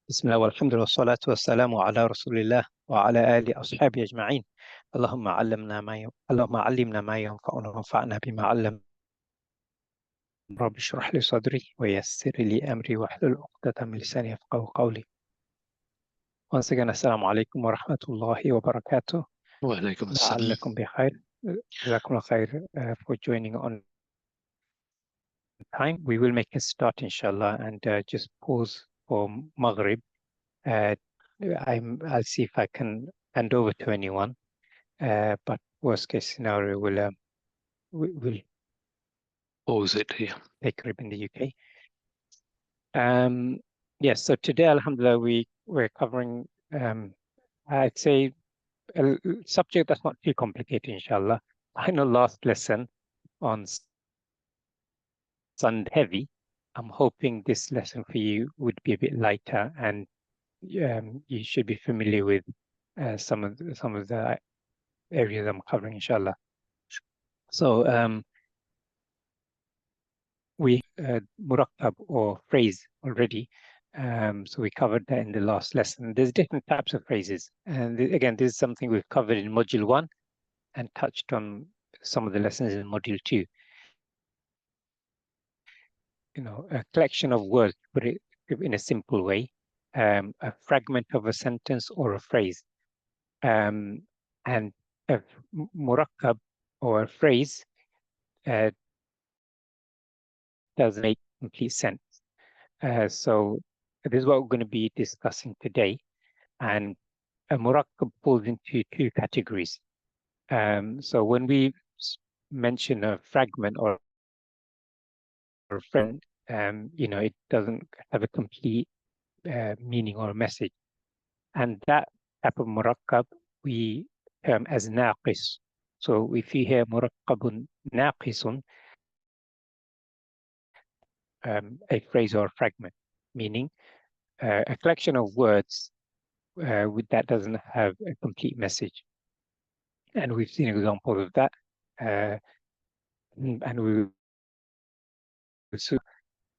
بسم الله والحمد لله والصلاة والسلام على رسول الله وعلى آله أصحابه أجمعين. اللهم علمنا ما ينفعنا وانفعنا بما علمنا. رب اشرح لي صدري ويسر لي أمري واحلل عقدة من لساني يفقهوا قولي. Once again, Assalamu alaikum wa rahmatullahi wa barakatuh. وعليكم السلام. لعلكم بخير. جزاكم الله خير for joining on time. We will make a start inshallah and just pause for Maghrib. I'll see if I can hand over to anyone. But worst case scenario, we'll pause it here. take Maghrib in the UK. Yes, so today, alhamdulillah, we're covering, I'd say, a subject that's not too complicated, inshallah. I know last lesson on Sunday heavy. I'm hoping this lesson for you would be a bit lighter, and you should be familiar with some of the areas I'm covering, inshallah. So we murakkab or phrase already. So we covered that in the last lesson. There's different types of phrases, and again, this is something we've covered in module 1 and touched on some of the lessons in module 2. You know, a collection of words, put it in a simple way, a fragment of a sentence or a phrase, and a murakkab or a phrase doesn't make complete sense. So this is what we're going to be discussing today, and a murakkab falls into two categories. So when we mention a fragment or a friend, you know, it doesn't have a complete meaning or a message, and that type of murakkab we term as naqis. So if you hear murakkabun naqisun, a phrase or a fragment, meaning a collection of words that doesn't have a complete message. And we've seen examples of that.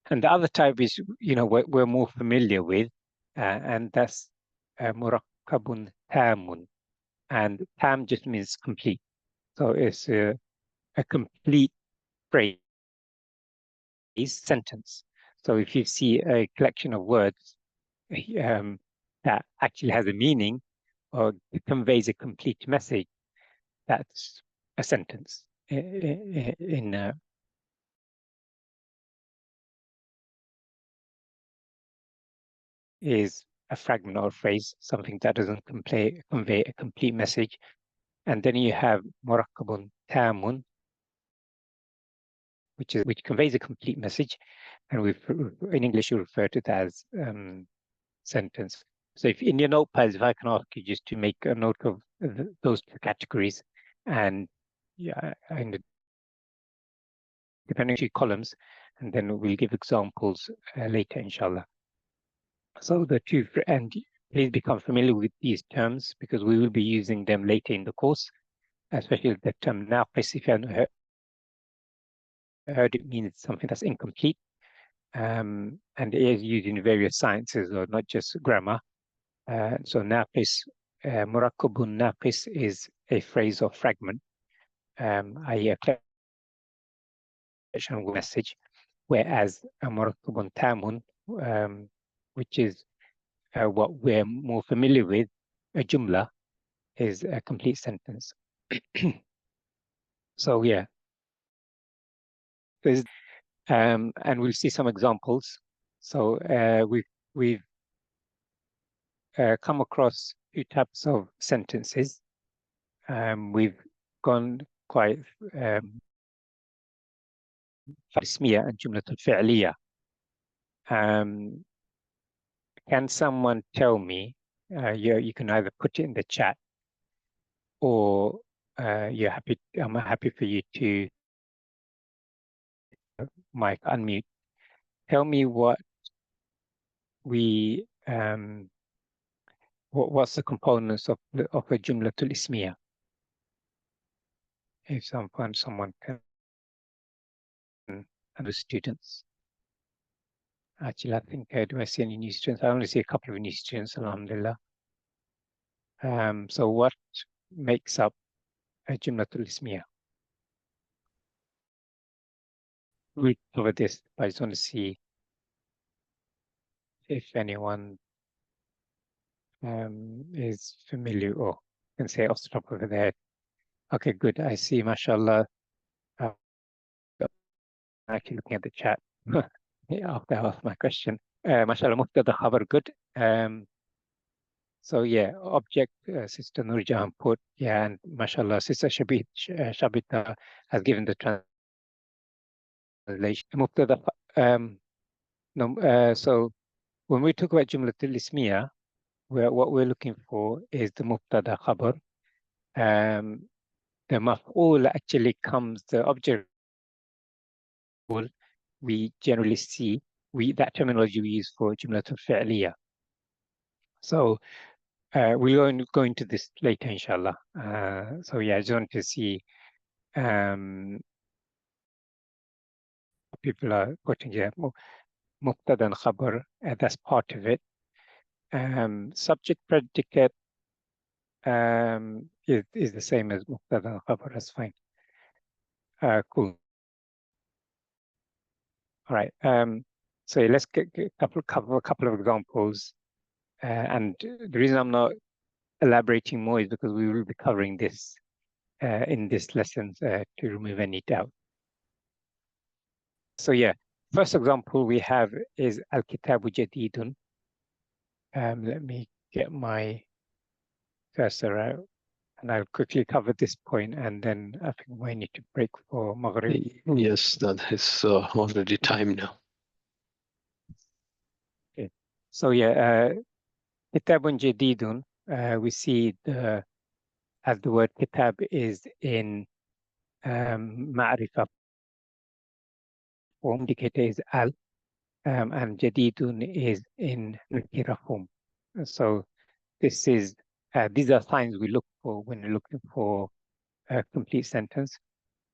And the other type is, you know, we're more familiar with, and that's murakkabun tamun. And tam just means complete. So it's a complete phrase, sentence. So if you see a collection of words that actually has a meaning or conveys a complete message, that's a sentence is a fragment or a phrase, something that doesn't convey a complete message. And then you have murakkabun tamun, which conveys a complete message, and in English we refer to that as sentence. So if in your notepads, if I can ask you just to make a note of those two categories, and yeah, depending on two columns, and then we'll give examples later, inshallah. So the two, and please become familiar with these terms because we will be using them later in the course, especially the term naqis. If you haven't heard it, means something that's incomplete, and it is used in various sciences or not just grammar. So naqis, murakkabun naqis is a phrase or fragment, i.e. a collection message, whereas a murakkabun tamun, which is what we're more familiar with, a jumla, is a complete sentence. So yeah, and we'll see some examples. So we've come across two types of sentences. We've gone quite Ismia and Jumlatul Fi'liya. Can someone tell me? You can either put it in the chat, or I'm happy for you to mic unmute. Tell me what's the components of a Jumlatul Ismia? If someone can, and the students. Actually, I think, do I see any new students? I only see a couple of new students, alhamdulillah. So what makes up a Jumlatul Ismia? We'll cover this, but I just want to see if anyone is familiar or can say off the top of their head. Okay, good. I see, mashallah. Actually looking at the chat after I asked my question. Mashallah, Mubtada khabar, good. So yeah, object, Sister Nurjahan put, yeah, and mashallah, Sister Shabita has given the translation. Mubtada, no, so when we talk about Jumlatul Ismiya, what we're looking for is the Mubtada khabar. The maf'ul actually comes, the object we generally see, that terminology we use for Jumlatul Fi'liya. So we'll go into this later, inshallah. So yeah, I just want to see people are putting here Mubtada and Khabar, that's part of it. Subject predicate is the same as Mubtada and Khabar, that's fine. Cool. All right. So let's cover a couple of examples. And the reason I'm not elaborating more is because we will be covering this in this lesson to remove any doubt. So yeah, first example we have is Al-Kitabu Jadidun. Let me get my cursor out and I'll quickly cover this point and then I think we need to break for Maghrib. Yes, that is already time now. Okay. So yeah, Kitabun Jadidun, we see as the word kitab is in Ma'rifah form, indicator is al, and Jadidun is in Nakira form. So this is these are signs we look for when we're looking for a complete sentence.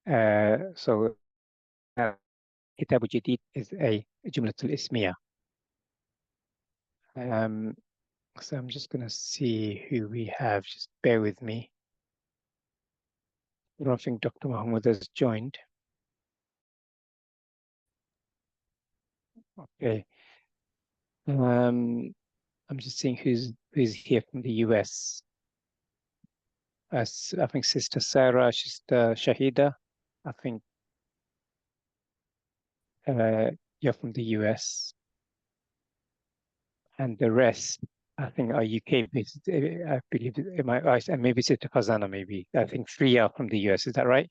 So Kitabu Jadid is a Jumlatul Ismiya. So I'm just going to see who we have. Just bear with me. I don't think Dr. Mahmoud has joined. Okay. I'm just seeing who's here from the US. I think Sister Sarah, Sister Shahida. I think you're from the US. And the rest, I think, are UK based. I believe it might, and maybe Sister Fazana, maybe. I think 3 are from the US. Is that right?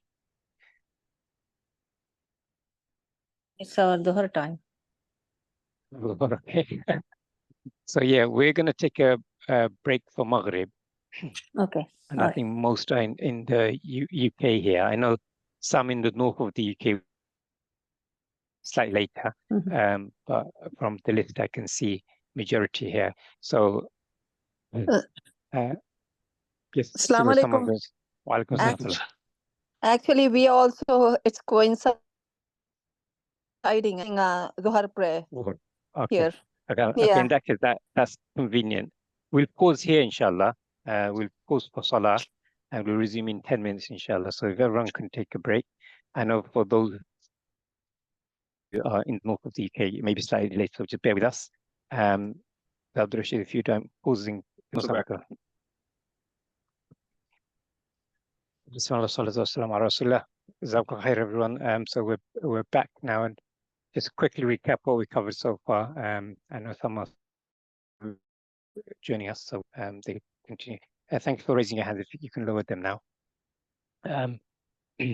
It's our Dhuhr time. Okay. So yeah, we're going to take a break for Maghrib. Okay. And I think most are in the UK here. I know some in the north of the UK slightly later, but from the list I can see majority here. So yes, Assalamu alaikum. Actually, we also, it's coinciding Dhuhr prayer here. Okay, in that case, that's convenient. We'll pause here, inshallah. We'll pause for Salah and we'll resume in 10 minutes, inshallah. So if everyone can take a break. I know for those who are in the north of the UK, maybe slightly late, so just bear with us. Abdul Rashid, if you don't pausing. Everyone. So we're back now and just quickly recap what we covered so far. I know some of you joining us, so they continue. Thank you for raising your hands. If you can lower them now.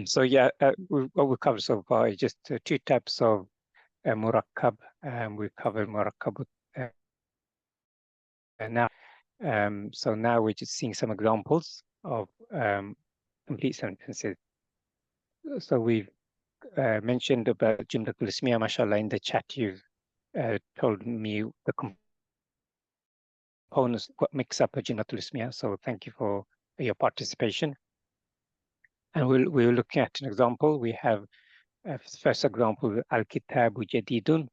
So yeah, what we covered so far is just 2 types of murakkab. We covered murakkab now. So now we're just seeing some examples of complete sentences. So we've mentioned about Jumlatul Ismiya, mashallah, in the chat. You've told me the components, what makes up a Jumlatul Ismiya. So thank you for your participation. And we're looking at an example. We have first example, Al-Kitabu Jadidun,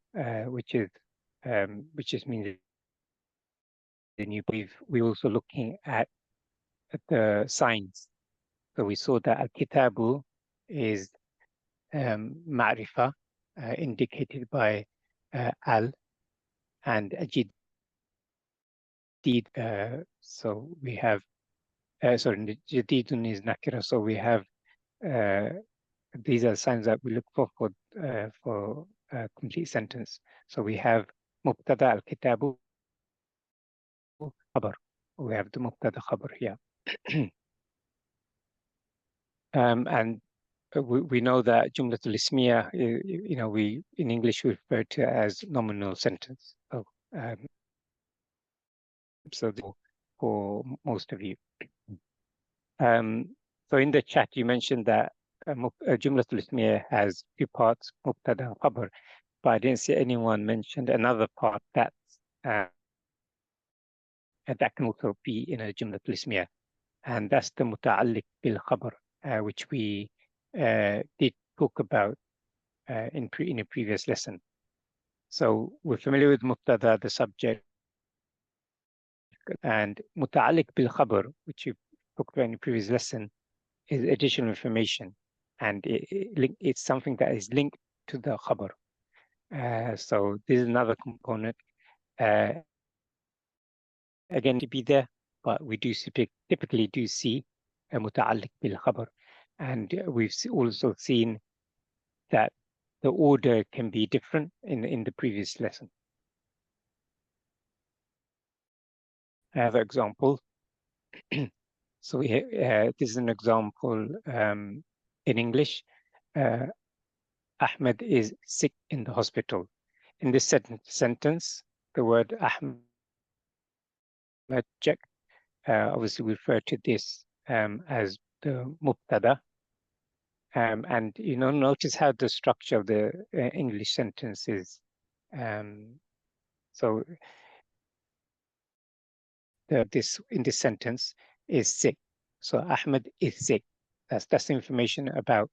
which is which just means the new. We're also looking at the signs. So we saw that al-kitabu is ma'rifa, indicated by al, and ajid. So we have, sorry, jadidun is nakira. So we have, these are signs that we look for a complete sentence. So we have mubtada al-kitabu khabar. We have the mubtada khabar here. And we know that Jumlatul Ismia, we in English we refer to it as nominal sentence. So for most of you. So in the chat you mentioned that Jumlatul Ismia has two parts, Mubtada and Khabar, but I didn't see anyone mention another part that can also be in a Jumlatul Ismia, and that's the Muta'alliq bil Khabar, which we did talk about in a previous lesson. So we're familiar with Mubtada, the subject, and Muta'alliq bil Khabar, which you talked about in the previous lesson, is additional information, and it's something that is linked to the Khabar. So this is another component. Again, to be there, but we do typically do see a Muta'alliq bil Khabar, and we've also seen that the order can be different in the previous lesson. I have an example. So this is an example in English. Ahmed is sick in the hospital. In this sentence, the word Ahmed obviously we refer to this as the Mubtada. And notice how the structure of the English sentence is. So in this sentence is sick. So Ahmed is sick. That's the information about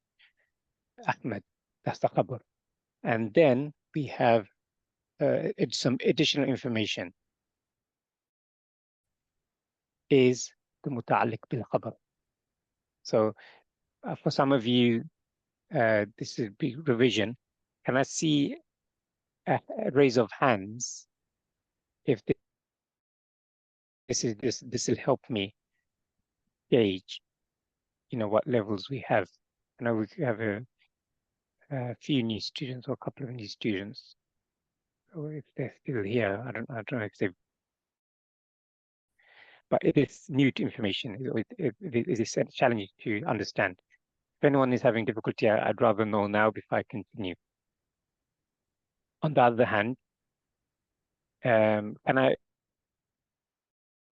Ahmed. That's the khabar. And then we have some additional information. Is the muta'alliq bil khabar. So for some of you, this is a big revision. Can I see a raise of hands if this will help me gauge, what levels we have. I know we have a few new students or a couple of new students. Or if they're still here, I don't know if they've. But it is new to information. It is challenging to understand. If anyone is having difficulty, I'd rather know now before I continue. On the other hand,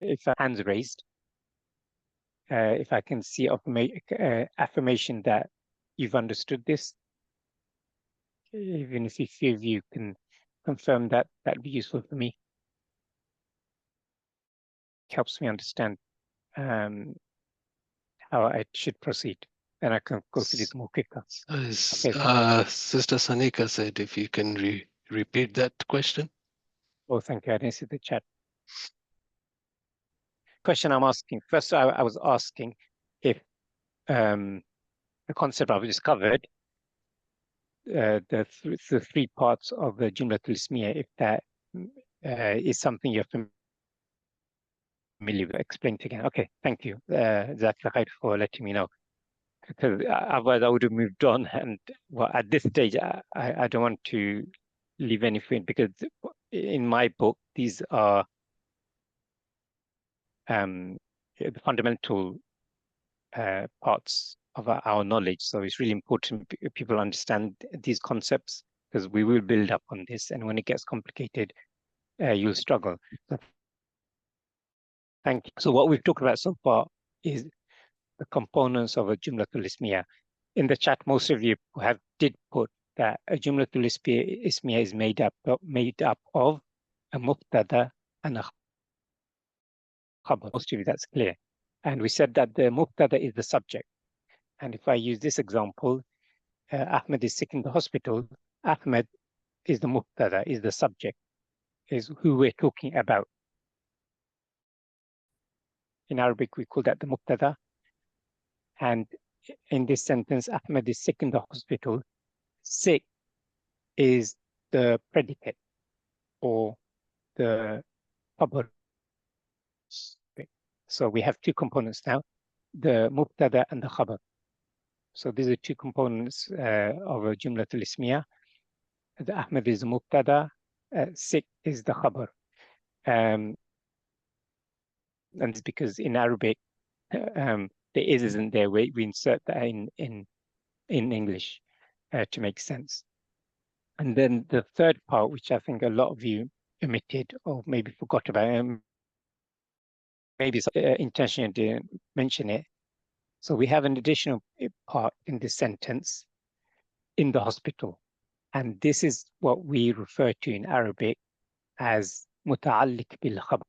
if hands raised, if I can see affirmation that you've understood this, even if a few of you can confirm that, that'd be useful for me. It helps me understand how I should proceed, and I can go through it more quicker. Okay. Sister Sanika said if you can repeat that question. Oh, thank you. I didn't see the chat. Question I'm asking. First, I was asking if the concept I've just covered, the three parts of the Jumlatul Ismia, if that is something you're familiar with. Explained again. Okay, thank you. Jazakallah khair for letting me know. Because otherwise I would have moved on, and at this stage I don't want to leave anything, because in my book these are the fundamental parts of our knowledge. So it's really important people understand these concepts, because we will build up on this, and when it gets complicated, you'll struggle. So thank you. So what we've talked about so far is the components of a Jumlatul Ismia. In the chat, most of you did put that a Jumlatul Ismia is made up of a Mubtada and a Khabar. Most of you, that's clear. And we said that the Mubtada is the subject. And if I use this example, Ahmed is sick in the hospital. Ahmed is the Mubtada, is the subject. is who we're talking about. In Arabic, we call that the Mubtada. And in this sentence, Ahmed is sick in the hospital. Sick is the predicate or the khabar. So we have two components now, the Mubtada and the khabar. So these are two components of a Jumlatul Ismia. The Ahmed is the Mubtada, sick is the khabar. And it's because in Arabic, the is isn't there. We insert that in English to make sense. And then the third part, which I think a lot of you omitted or maybe forgot about, maybe intentionally didn't mention it. So we have an additional part in this sentence, in the hospital. And this is what we refer to in Arabic as muta'alliq bil khabar.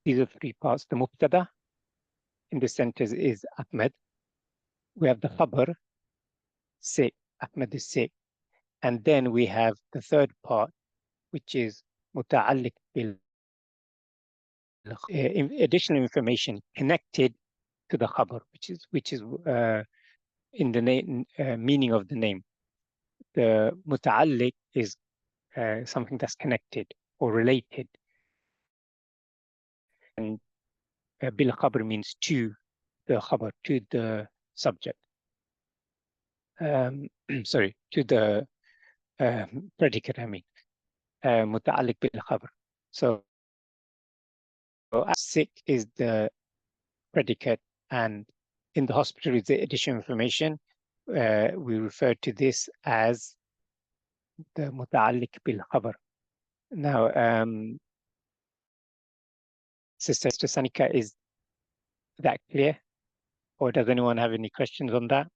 These are three parts. The Mubtada in this sentence is Ahmed. We have the khabar, sick, Ahmed is sick. And then we have the third part, which is muta'alliq bil additional information connected to the khabar, which is in the name meaning of the name. The muta'alliq is something that's connected or related, and bil khabar means to the khabar, to the subject. Sorry, to the predicate. I mean, muta'alliq bil khabar. So sick is the predicate, and in the hospital is the additional information. We refer to this as the muta'alliq bil khabar. Now, Sister Sanika, is that clear? Or does anyone have any questions on that?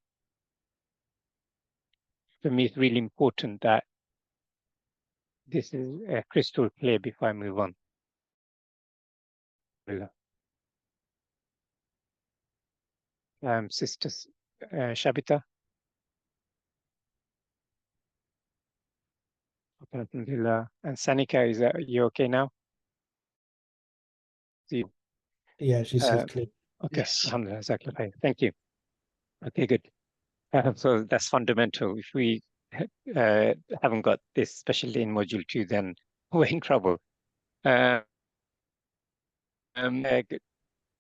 For me, it's really important that this is crystal clear before I move on. Sister Shabita? And Sanika, is that you okay now? Yeah, she says clear. Okay, Yes. Alhamdulillah, exactly. Thank you. Okay, good. So that's fundamental. If we haven't got this, especially in module 2, then we're in trouble. Delve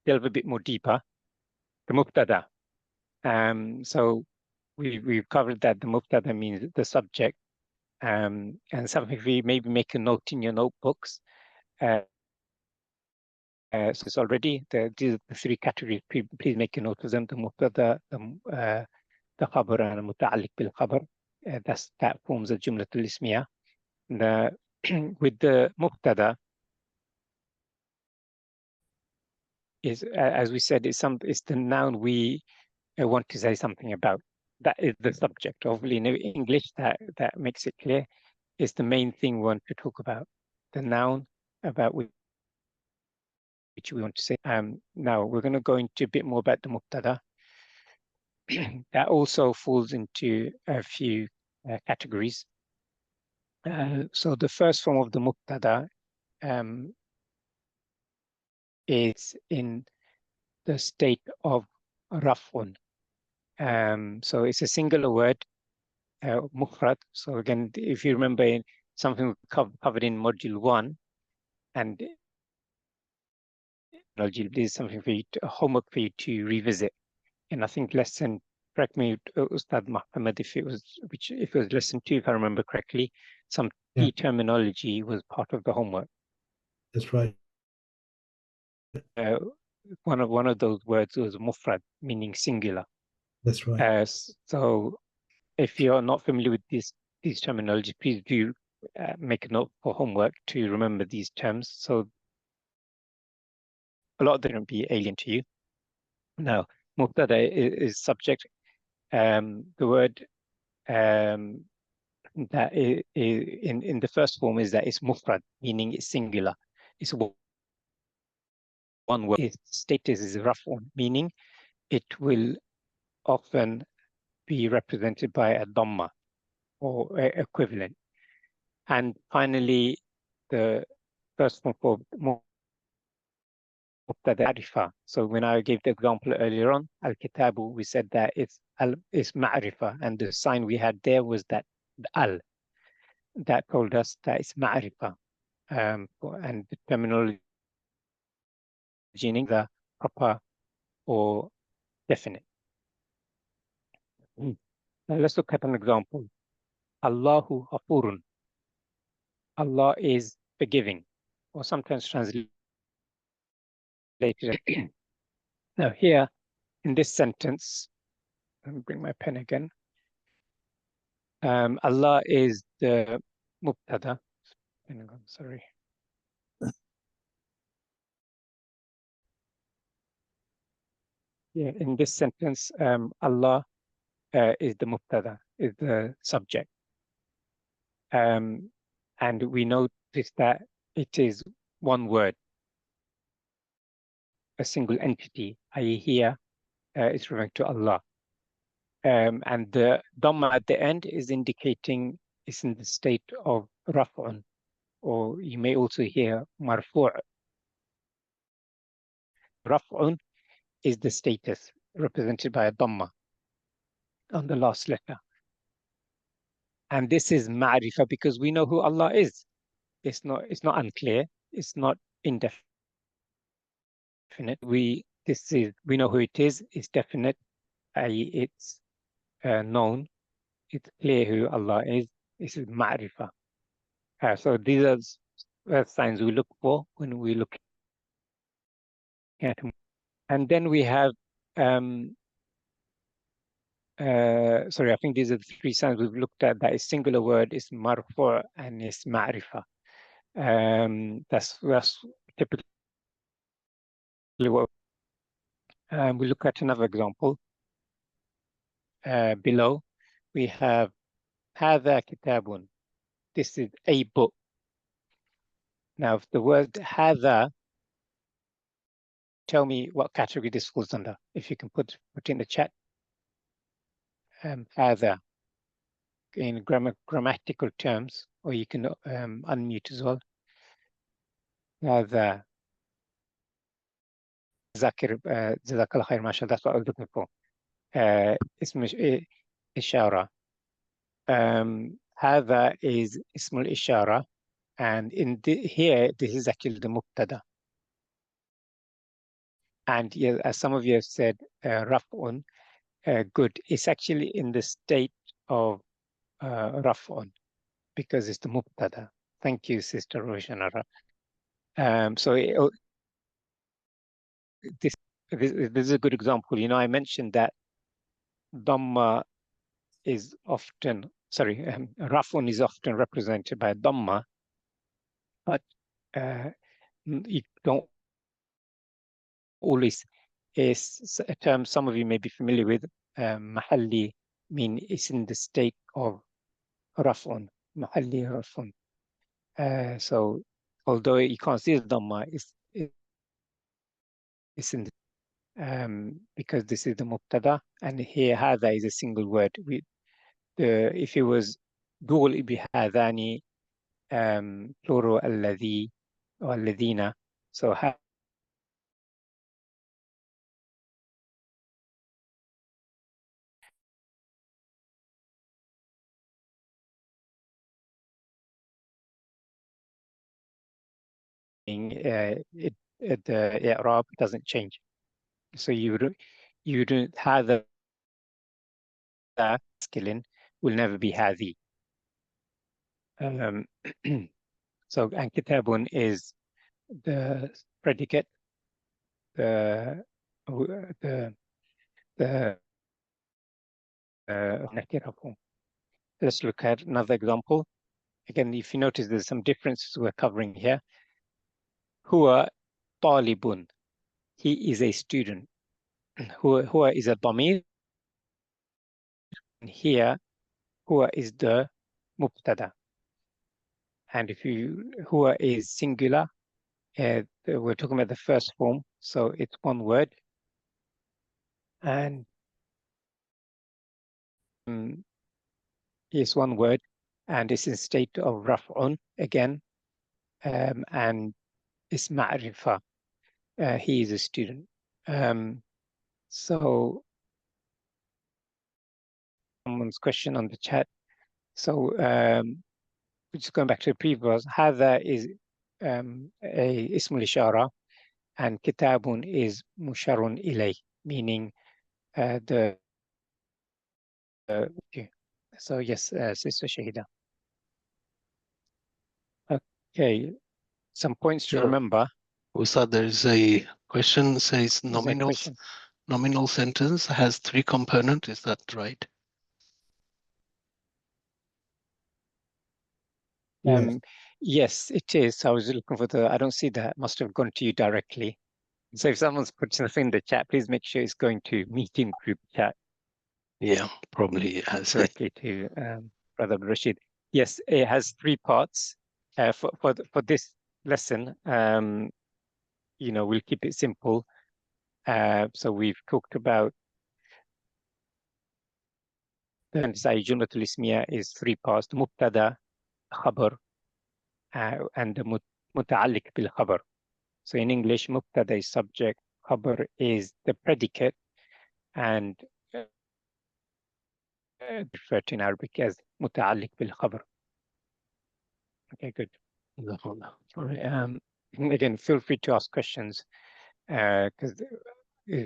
a bit more deeper. The Mubtada. So we've covered that the Mubtada means the subject. And something we maybe make a note in your notebooks. So it's already these are the three categories. Please make a note of them: the Mubtada, the khabar, and the muta'alliq bil khabar. That forms a Jumlatul Ismia. With the Mubtada, is as we said, it's the noun we want to say something about. That is the subject. Hopefully, in English, that makes it clear. It's the main thing we want to talk about. The noun about which we want to say. Now we're going to go into a bit more about the Mubtada. That also falls into a few categories. So the first form of the Mubtada is in the state of raf'un. So it's a singular word, mufrad. So again, if you remember something covered in module 1, and this is something for you, homework for you to revisit. And I think lesson, correct me, Ustad Muhammad, if it was lesson 2, if I remember correctly, some key terminology was part of the homework. That's right. One of those words was mufrad, meaning singular. That's right. So if you're not familiar with these terminology, please do make a note for homework to remember these terms. So a lot of them will be alien to you. Now, Mubtada is subject. The word that is in the first form is that it's mufrad, meaning it's singular. It's one word. Its status is raf'un, meaning it will often be represented by a dhamma or equivalent. And finally, the first one for Mubtada Ma'rifa. So when I gave the example earlier on, Al-Kitabu, we said that it's Ma'rifa, and the sign we had there was that Al. That told us that it's Ma'rifa. And the terminology meaning the proper or definite. Now let's look at an example. Allahu Ghafurun. Allah is forgiving, or sometimes translated. Now here, in this sentence, let me bring my pen again. Allah is the Mubtada. Sorry. Yeah, in this sentence, Allah is the Mubtada, is the subject. And we notice that it is one word, a single entity, i.e. here it's referring to Allah. And the Dhamma at the end is indicating it's in the state of Raf'un, or you may also hear Marfu'. Raf'un is the status represented by a Dhamma on the last letter. And this is Ma'rifa because we know who Allah is. It's not unclear, it's not indefinite. We know who it is, it's definite, i.e. it's known, it's clear who Allah is. This is Ma'rifa. So these are signs we look for when we look at him. And then we have sorry, I think these are the three signs we've looked at. That is singular word, is marfu' and is ma'rifa. That's typically what we look at. Another example below. We have hadha kitabun. This is a book. Now, if the word hadha, tell me what category this falls under. If you can put in the chat. Hadha in grammatical terms, or you can unmute as well. Hadha. Zakir, Jazakallah khair, mashallah, that's what I was looking for. Ism Ishara. Hadha is Ismul Ishara, and here, this is actually the Mubtada. And yeah, as some of you have said, Raf'un, good. It's actually in the state of Raf'un, because it's the Mubtada. Thank you, Sister Roshanara. So this is a good example. You know, I mentioned that Dhamma is often, Raf'un is often represented by Dhamma, but you don't always, is a term some of you may be familiar with. Mahalli mean it's in the state of Raf'un, Mahalli Raf'un. So although you can't see the Dhamma, it's in the, because this is the Mubtada, and here Hadha is a single word. If it was dual, it'd be Hadhani, plural alladhi or alladhina. So the i'rab doesn't change. So you don't have the masculine will never be hadhi. So and kitabun is the predicate, the nakira form. Let's look at another example. Again, if you notice, there's some differences we're covering here. Huwa talibun. He is a student. Huwa is a damir. Here, huwa is the mubtada. And if huwa is singular, we're talking about the first form, so it's one word. And it's one word. and it's in state of raf'un again, and it's ma'rifa. He is a student. So someone's question on the chat. So just going back to the previous, hadha is a ismul ishara, and kitabun is musharun ilay, meaning the okay. So yes, Sister Shahida. Okay, some points to remember. Ustad, there is a question, says nominal sentence has 3 components. Is that right? Yes, it is. I was looking for I don't see that. Must have gone to you directly. So if someone's put something in the chat, please make sure it's going to meeting group chat. Yeah, probably it has. Directly to Brother Rashid. Yes, it has 3 parts. For this lesson, we'll keep it simple. So we've talked about the Jumlatul Ismia is 3 parts: the Mubtada, Khabar, and the Muta'alliq bil Khabar. So in English, Mubtada is subject, Khabar is the predicate, and referred to in Arabic as Muta'alliq bil Khabar. Okay, good. All right. Again, feel free to ask questions, because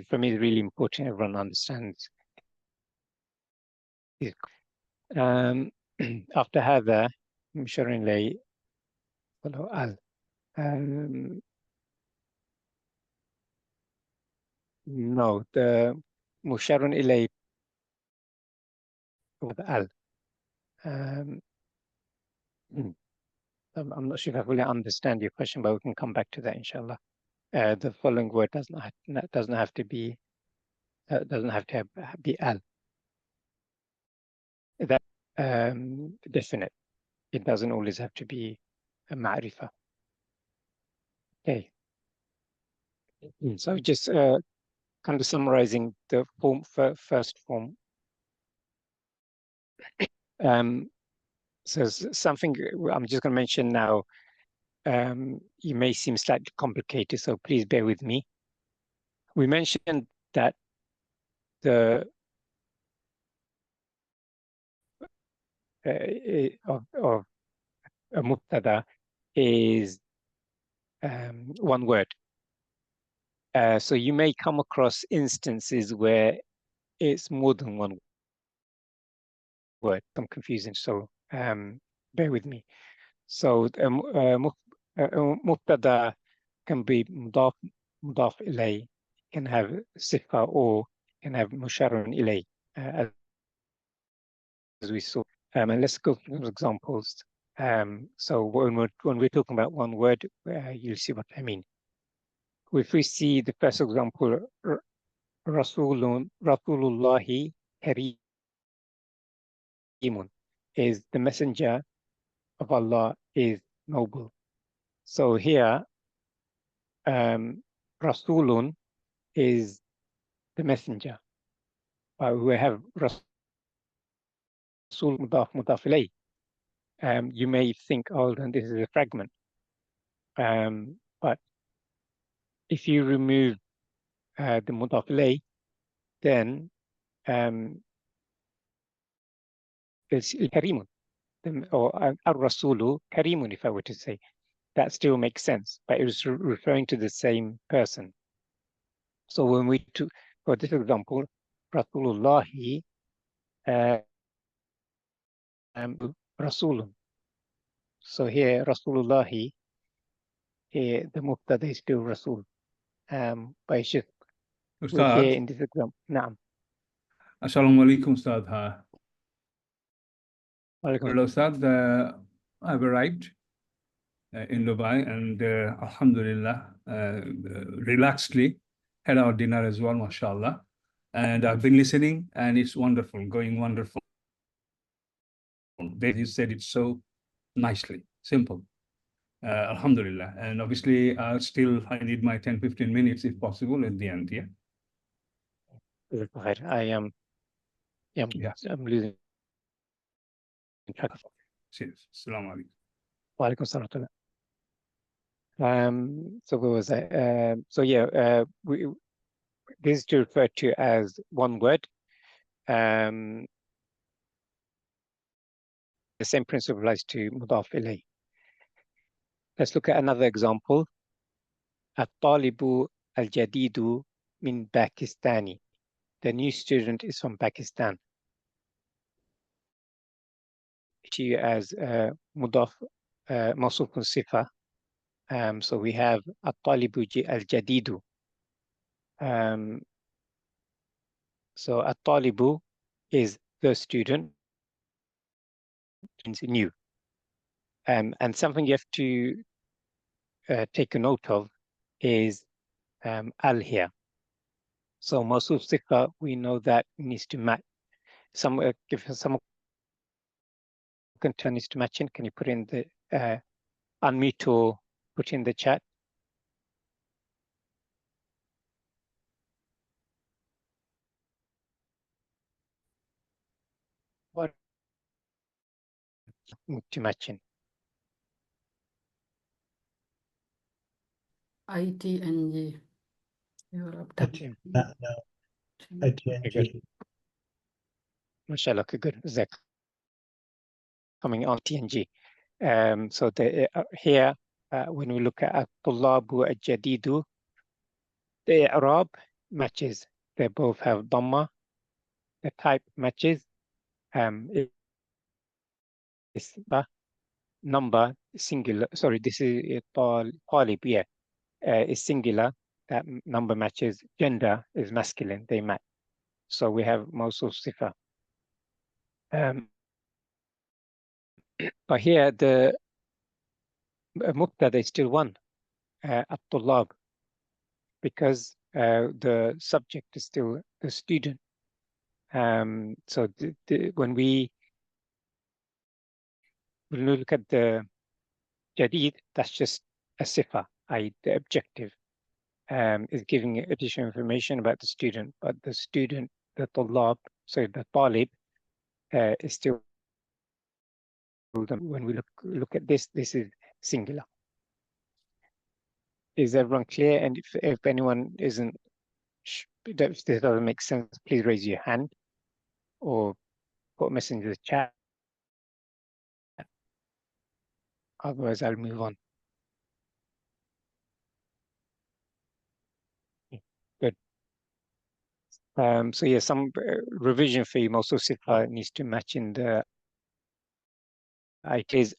for me it's really important everyone understands. After هذا مشار إليه follow al. No, the مشار إليه with al. I'm not sure if I fully understand your question, but we can come back to that, inshallah. The following word doesn't have to be be al. That definite. It doesn't always have to be a ma'rifa. Okay. So just kind of summarizing the first form. So something I'm just going to mention now. You may seem slightly complicated, so please bear with me. We mentioned that the of a mubtada is one word. So you may come across instances where it's more than one word. I'm confusing, so bear with me. So mubtada can be mudaf ilay, can have sifa, or can have musharun ilay, as we saw. And let's go through examples. So when we're talking about one word, you'll see what I mean. If we see the first example, Rasulullahi Karimun is the messenger of Allah is noble. So here, Rasulun is the messenger. We have Rasul mudaf ilayh. You may think, oh, then this is a fragment. But if you remove the mudaf ilayh, then it's Karimun, or Ar-Rasulu Karimun, if I were to say. That still makes sense, but it was referring to the same person. So when we took, for this example, Rasulullahi Rasulun. So here, Rasulullahi, the Mubtada is still Rasul. But it's just here in this example. Naam. Assalamu alaikum, Ustad. Welcome. Ustad, I've arrived in Dubai, and alhamdulillah, relaxedly had our dinner as well, mashallah. And I've been listening, and it's wonderful, going wonderful. You said it so nicely, simple. Alhamdulillah. And obviously, still, I need my 10-15 minutes, if possible, at the end, yeah? I'm losing track. Cheers. Assalamu alaikum. Wa alaikum salam. So what was that? So yeah, this is to refer to as one word. The same principle applies to mudaf ilayh. Let's look at another example. At-talibu al-jadidu min Pakistani. The new student is from Pakistan. To you as mudaf mawsufun sifa. So we have at-talibu al-jadidu. So at-talibu is the student, means new. And something you have to take a note of is al here. So mawsuf sifa, we know that needs to match. If someone can turn this to matching, can you put in the unmute or put in the chat? What to matching? ITNG. Europe. No, ITNG. MashaAllah, okay, good. Zach coming on TNG. So here, when we look at Tullabu al-Jadidu, the Arab matches. They both have Dhamma. The type matches. It's the number singular. Sorry, this is Talib, yeah. Is singular. That number matches. Gender is masculine. They match. So we have Mawsuf Sifa. But here the Mubtada is still one, At-Tullab, because the subject is still the student. So when we look at the Jadid, that's just a sifa, i.e. the objective, is giving additional information about the student, but the student, the Tullab, sorry, the Talib, is still, when we look at this is singular. Is everyone clear? And if anyone isn't, if this doesn't make sense, please raise your hand or put a message in the chat. Otherwise, I'll move on. Good. So yeah, some revision for you. Also, sifa needs to match in the. It is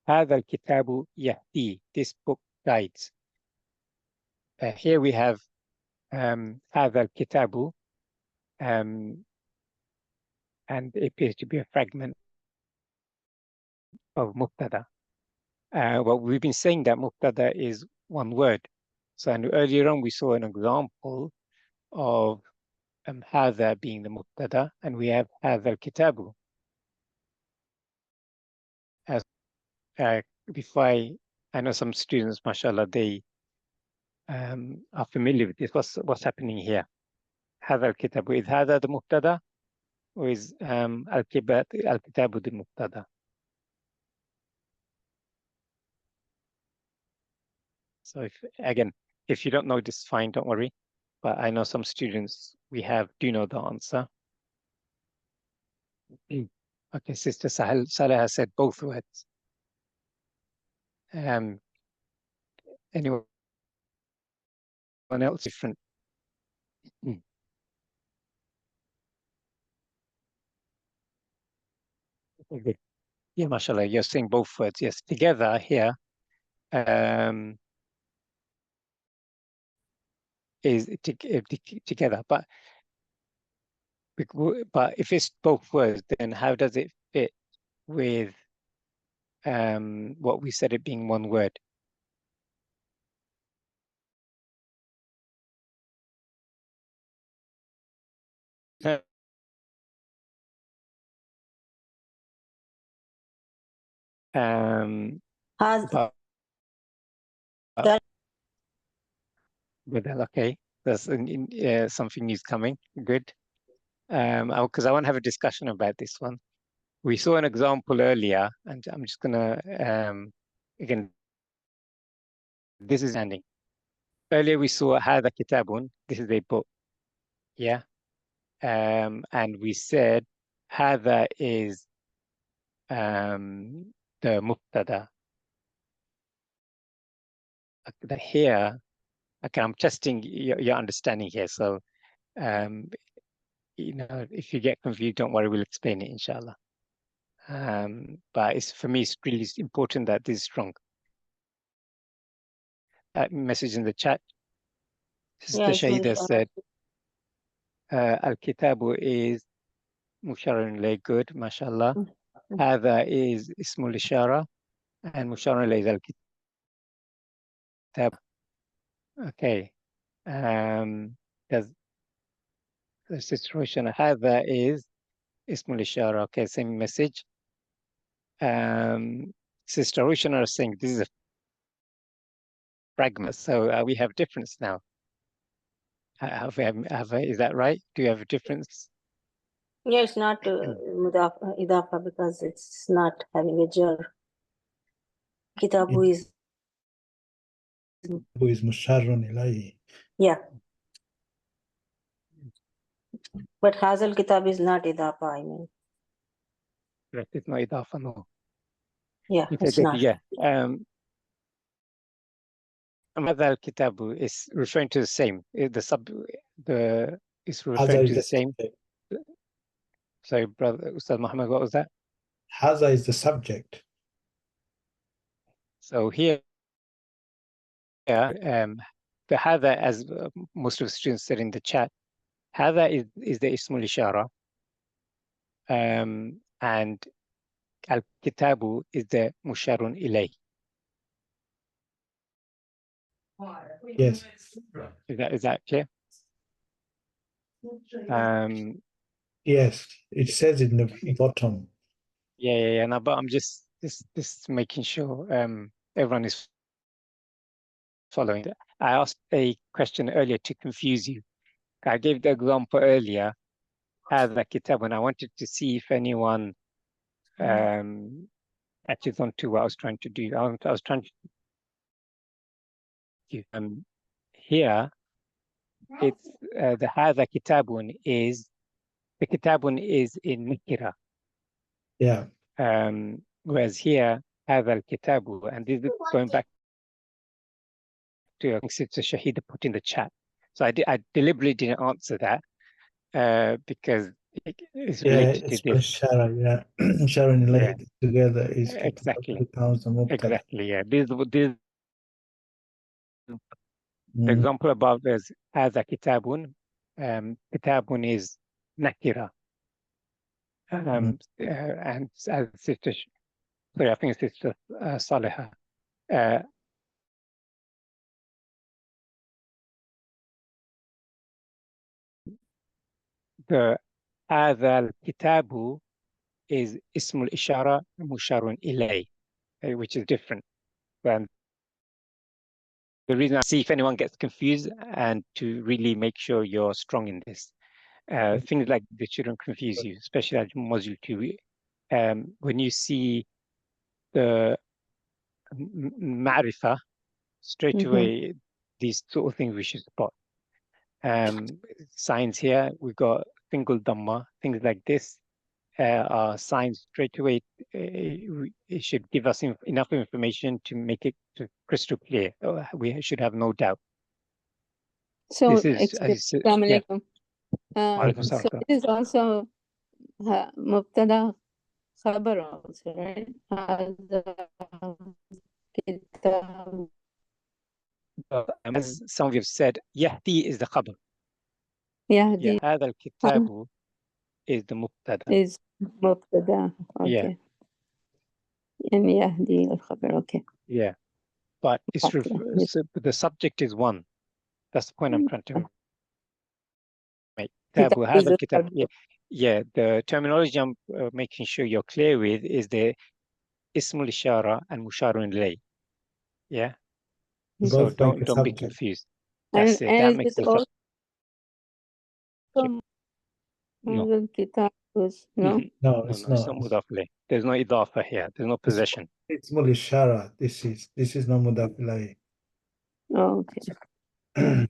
هذا الكتاب يهدي. This book guides. Here we have هذا الكتاب, and it appears to be a fragment of Mubtada. Well, we've been saying that Mubtada is one word. So earlier on, we saw an example of هذا being the Mubtada, and we have هذا الكتاب. As before, I know some students, mashallah, they are familiar with this. What's happening here? هذا الكتاب. Is هذا the Mubtada, or is الكتاب the Mubtada? So if you don't know this, fine, don't worry. But I know some students do know the answer. Okay, Sister Saleh has said both words. Anyone else different? Okay. Yeah, mashallah, you're saying both words. Yes, together here is together. But if it's both words, then how does it fit with what we said it being one word? Okay, that's something new coming. Good. Because I want to have a discussion about this one. we saw an example earlier, and I'm just gonna again. This is ending. Earlier we saw هذا كتاب. This is a book. Yeah. And we said هذا is the Mubtada. Here, okay, I'm testing your understanding here. So, you know, if you get confused, don't worry, we'll explain it, inshallah. But it's, for me, it's really important that this is strong. Message in the chat. Sister Shahida said, Al-Kitabu is Musharun ilayh, good, mashallah. Hada is Ismul Ishara, and Musharun ilayh is Al-Kitab. Okay. There's the situation. Hada is Ismul Ishara. Okay, same message. Sister Roshana is saying this is a fragment, so we have difference now. Is that right? Do you have a difference? Yeah, it's not idafa because it's not having a jar. Kitabu is musharrun ilayhi. Yeah. But Hazal Kitab is not idafa, I mean. Right, it's not idafa, no. Yeah, it's not. Yeah. Hadha al-Kitabu is referring to the same. Is referring to the same. Sorry, brother Ustad Muhammad, what was that? Haza is the subject. So here, the Hadha, as most of the students said in the chat, Hadha is the Ismul Ishara, and Al-Kitabu is the Musharun ilayh. Yes. Is that clear? Yes, it says in the bottom. Yeah. No, but I'm just making sure everyone is following. I asked a question earlier to confuse you. I gave the example earlier, Hadha Kitab, and I wanted to see if anyone catches on to what I was trying to do. I was trying to here, it's the Hadha Kitabun is the Kitabun is in Nikira. Yeah. Whereas here, Hadha al-Kitabu, and this is going back to Sister Shahida put in the chat. So I deliberately didn't answer that because it's related to this. Shara, yeah. Shara and Ilayhi together is exactly. Exactly, yeah. This the example above is Hadha Kitabun. Kitabun is Nakira. And as Sister, sorry, I think it's Sister Saleha. The Hadha al-Kitabu is Ismul Ishara Musharun ilayh, which is different. And the reason I see if anyone gets confused and to really make sure you're strong in this. Things like this shouldn't confuse you, especially as Module 2. When you see the Ma'rifah, straight away, these sort of things we should spot. Signs here, we've got single Dhamma, things like this are signs straight away. It should give us enough information to make it crystal clear. We should have no doubt. So, this is, Assalamu alaikum. So it is also Mubtada Khabar also, right? As some of you have said, Yahdi is the Khabar. Yahdi. Hadha al-Kitabu is the Mubtada. Is Mubtada, okay. Yeah. And Yahdi al-Khabar, okay. Yeah. But it's the subject is one. That's the point I'm trying to make. Yeah, the terminology I'm making sure you're clear with is the Ismul Ishara and Musharun ilayh. Yeah. So don't be confused. That's it. That makes the no. Is no. Mhm. No, No, it's no, it's not. not mudaf ilayh. There's no idafa here. There's no possession. It's mulishara. This is not mudaf ilayhi. Oh, okay.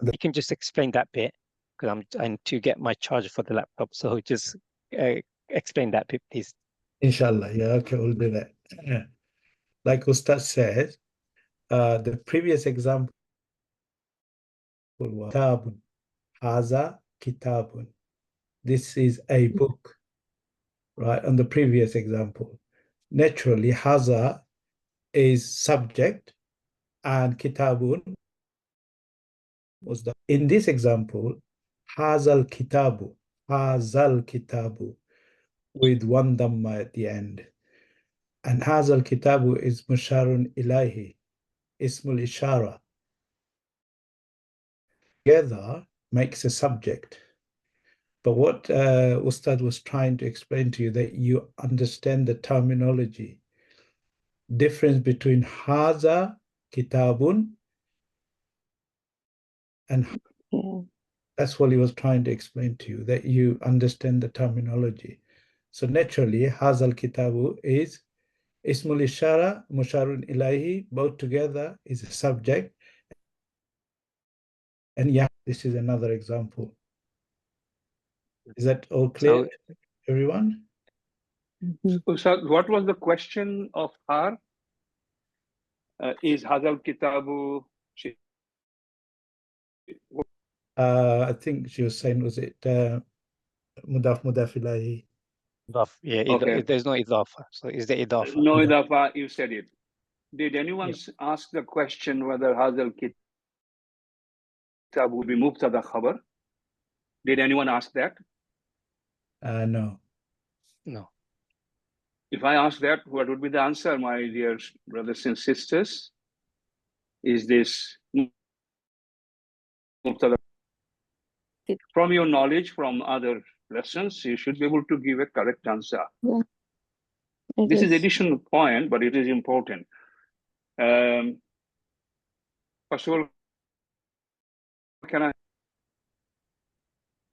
You can just explain that bit because I need to get my charger for the laptop. So just explain that bit, please. Inshallah, yeah, okay, we'll do that. Yeah. Like Ustad says, the previous example was kitabun, haza kitabun. This is a book, right? On the previous example, naturally, haza is subject and kitabun was the. In this example, hazal kitabu, with one dhamma at the end. And hazal kitabu is musharun ilahi, ismul ishara. Together makes a subject. But what Ustad was trying to explain to you, that you understand the terminology. Difference between haza kitabun and Yeah. that's what he was trying to explain to you, that you understand the terminology. So naturally, hazal kitabu is ismul ishara, musharun ilahi, both together is a subject. And yeah, this is another example. Is that all clear, everyone? So what was the question of her? Is Hazal Kitabu? I think she was saying, was it mudaf ilahi? Yeah, Okay. there's no idafa. So is there idafa? No idafa, you said it. Did anyone ask the question whether Hazal Kitab would be Mubtada Khabar? Did anyone ask that? No. No. If I ask that, what would be the answer, my dear brothers and sisters? Is this Mubtada? From your knowledge from other lessons, you should be able to give a correct answer. Yeah. This is additional point, but it is important. First of all, can I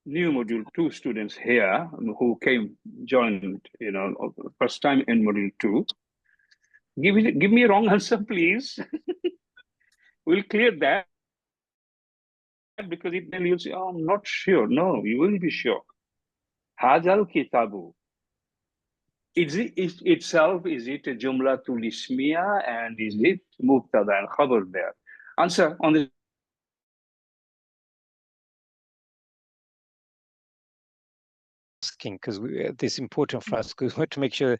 new module 2 students here who joined, first time in module 2. Give me a wrong answer, please. We'll clear that because then you'll say, oh, I'm not sure. No, you will be sure. Hazal Kitabu. Is it itself, is it a Jumlatul Ismia and is it Mubtada and Khabar there? Answer on the Asking because this is important for us because we want to make sure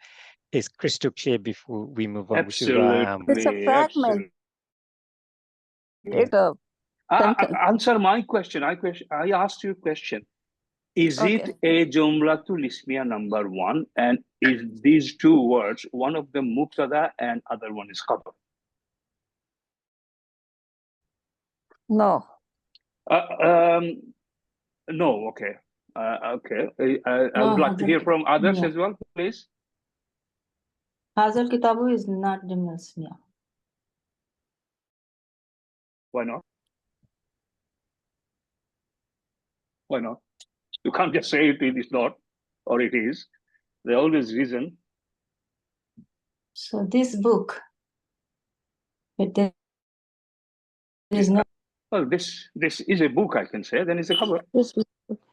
it's crystal clear before we move on, which is where I am. It's a fragment. Answer my question. I asked you a question. Is it a Jumlatul Ismia number 1? And is these two words, one of them Mubtada and other one is Khabar? No. No, okay. Okay. I would like to hear from others as well, please. Hazal Kitabu is not Jumla Ismiya. Why not? Why not? You can't just say it is not, or it is. There's always reason. So this book, but there is no. Well, this is a book, I can say. Then it's a Khabar.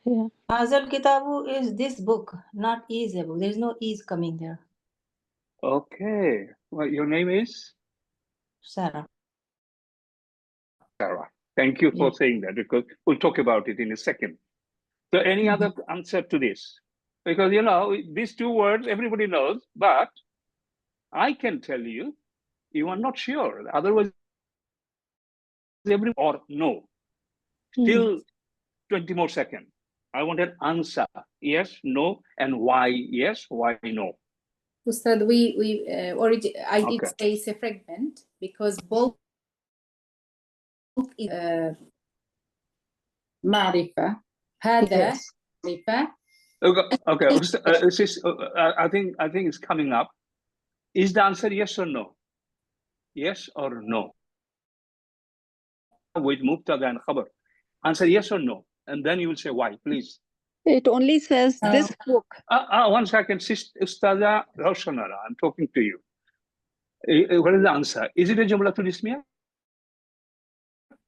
Yeah. Hazal Kitabu is this book, not is a book. There's no is coming there. Okay. Well, your name is? Sarah. Sarah. Thank you for saying that because we'll talk about it in a second. So any other answer to this? Because, these two words, everybody knows, but I can tell you, you are not sure. Otherwise, or no. Still 20 more seconds. I want an answer. Yes, no, and why yes, why no. Ustad, I did say it's a fragment because both is Marifa. Hada Marifa. Okay. I think it's coming up. Is the answer yes or no? Yes or no? With Mubtada and Khabar. Answer yes or no. And then you will say why, please. It only says this book. One second, Ustaza Roshanara, I'm talking to you. What is the answer? Is it a Jumlatul Ismia?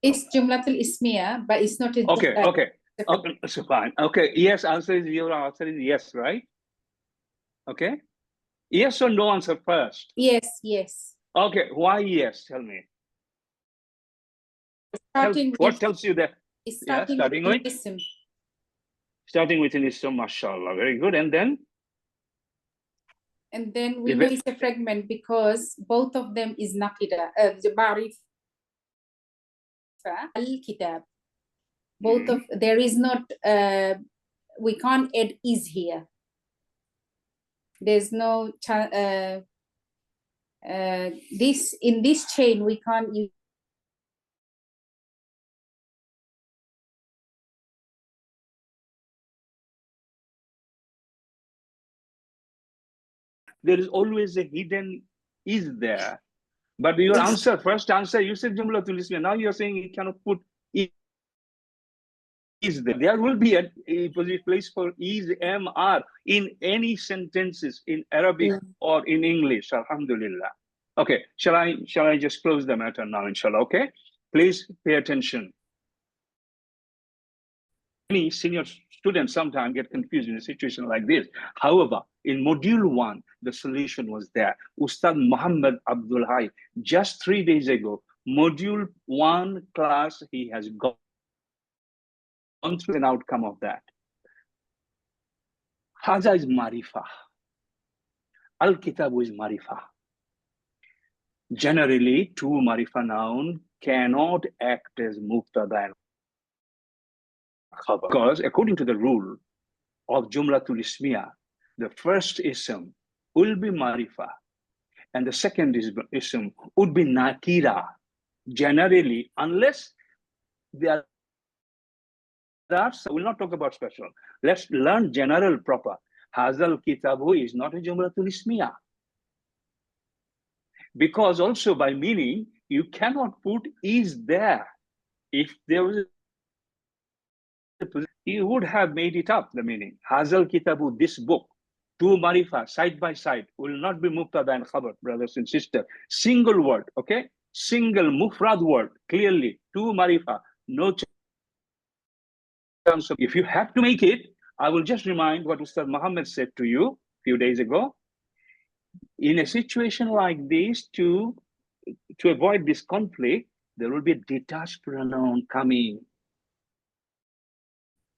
It's Jumlatul Ismia, but it's not a Okay, so fine. Okay, yes, your answer is yes, right? Okay. Yes or no answer first? Yes. Okay, why yes? Tell me. What tells you that? It's starting with ism. Starting with an ism, mashallah. Very good. And then? And then we know it's a fragment because both of them is naqida, ma'rif, al-kitab. Both of, there is not, we can't add is here. There's no, in this chain, we can't use. There is always a hidden is there. But your answer, first answer, you said Jumlatul Ismia. Now you're saying you cannot put is there. There will be a place for is, are in any sentences in Arabic or in English. Alhamdulillah. Okay, shall I just close the matter now, inshallah? Okay, please pay attention. Many senior students sometimes get confused in a situation like this. However, in module 1, the solution was there. Ustad Muhammad Abdul Hai, just 3 days ago, module 1 class, he has gone through an outcome of that. Haza is Marifa. Al-Kitab is Marifa. Generally, two Marifa noun cannot act as Mubtada and Khabar. Because according to the rule of Jumlatul Ismia, the first ism will be Marifa and the second ism would be Nakira. Generally, unless there are, we'll not talk about special. Let's learn general proper. Hazal Kitabu is not a Jumlatul Ismia. Because also by meaning, you cannot put is there. If there was you would have made it up, the meaning. Hazal Kitabu, this book, two Marifa, side by side, will not be Mubtada and Khabar, brothers and sisters. Single word, okay? Single Mufrad word, clearly, two Marifa, no chance. If you have to make it, I will just remind what Ustad Muhammad said to you a few days ago. In a situation like this, to avoid this conflict, there will be a detached pronoun coming.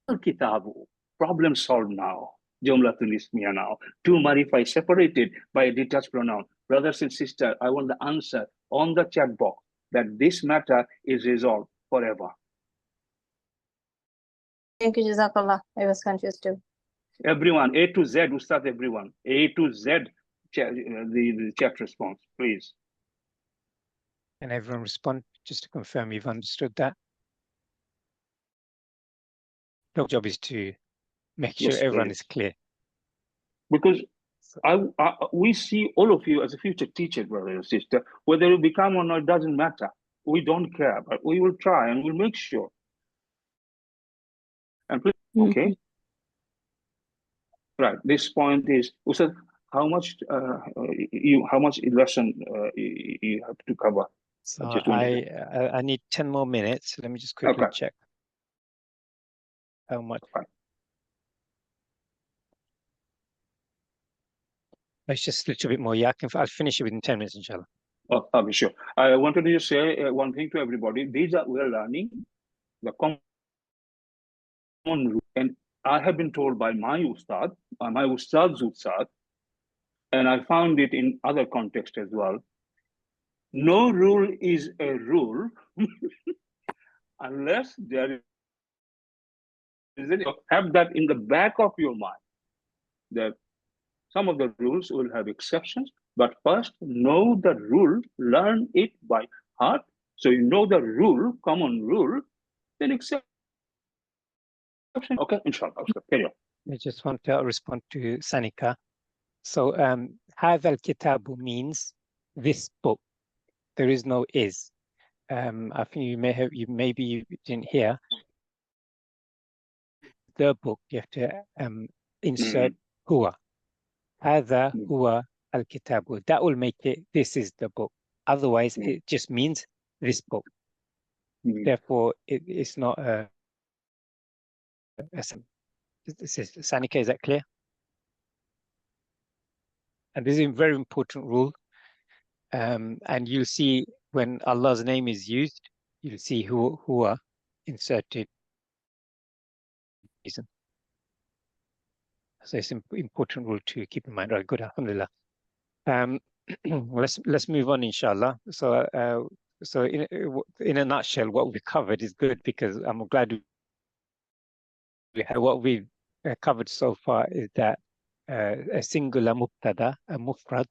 Kitabu, problem solved now. Jumlatul Ismia now. Two Marifa is separated by a detached pronoun. Brothers and sisters, I want the answer on the chat box that this matter is resolved forever. Thank you, Jazakallah. I was confused too. Everyone, A to Z, Ustad, everyone. A to Z, the chat response, please. Can everyone respond just to confirm you've understood that? Your job is to make sure everyone is clear. Because we see all of you as a future teacher, brother and sister. Whether you become or not doesn't matter. We don't care, but we will try and we'll make sure. And please, okay. Right. This point is, Ustad, how much lesson you have to cover? So I need 10 more minutes. Let me just quickly check how much. It's just a little bit more. Yeah, I'll finish it within 10 minutes, inshallah. Oh, I'll be sure. I wanted to just say one thing to everybody. We're learning the common rule, and I have been told by my ustad, ustad's ustad, and I found it in other contexts as well. No rule is a rule unless there is. Have that in the back of your mind that some of the rules will have exceptions, but first know the rule, learn it by heart. So you know the rule, common rule, then exception. Okay, inshallah. Carry on. I just want to respond to Sanika. So Hadha al-Kitabu means this book. There is no is. I think maybe you didn't hear. the book, you have to insert huwa. Hadha huwa al-kitabu. That will make it, this is the book. Otherwise, it just means this book. Therefore, it's not a Sanika, is that clear? And this is a very important rule. And you'll see when Allah's name is used, you'll see huwa inserted. So it's an important rule to keep in mind. Right, good, alhamdulillah. Let's move on, inshallah. So in a nutshell, what we covered is good, because I'm glad what we've covered so far is that a singular mubtada, a mufrad,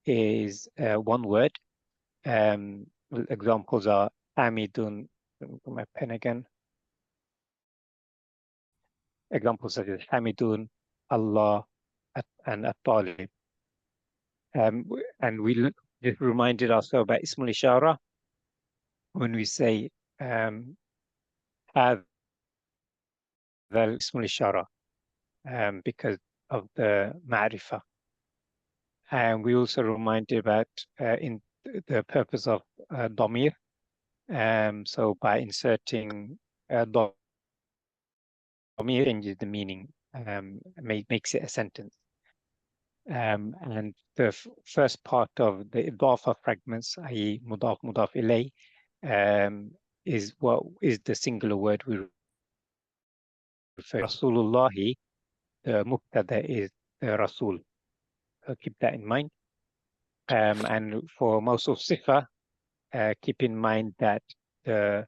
is one word. Examples are Hamidun. My pen again. Examples such as Hamidun, Allah, and At-Talib. And we just reminded ourselves about Ismul Ishara when we say Hadha Ismul Ishara, because of the Ma'rifah. And we also reminded about in the purpose of Damir. So by inserting Damir changes the meaning, makes it a sentence. And the first part of the Idafa fragments, i.e. Mudaf, Mudaf ilay, is what is the singular word we refer to. Rasulullahi, the Mubtada is the Rasul. So keep that in mind. And for Mawsuf Sifa, keep in mind that the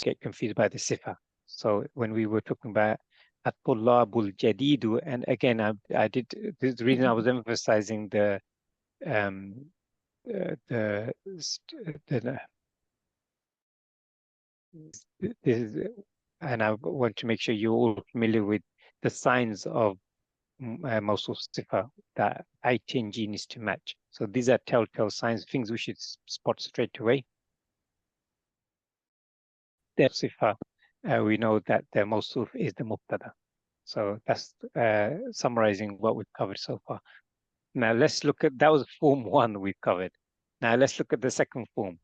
get confused by the Sifa. So when we were talking about At-Tullabul Jadidu, and again, I did, the reason I was emphasizing the and I want to make sure you're all familiar with the signs of Mawsuf Sifa that IT and G needs to match. So these are telltale signs, things we should spot straight away. The Sifa, we know that the Mawsuf is the Mubtada. So that's summarizing what we've covered so far. Now let's look at, that was form 1 we've covered. Now let's look at the second form.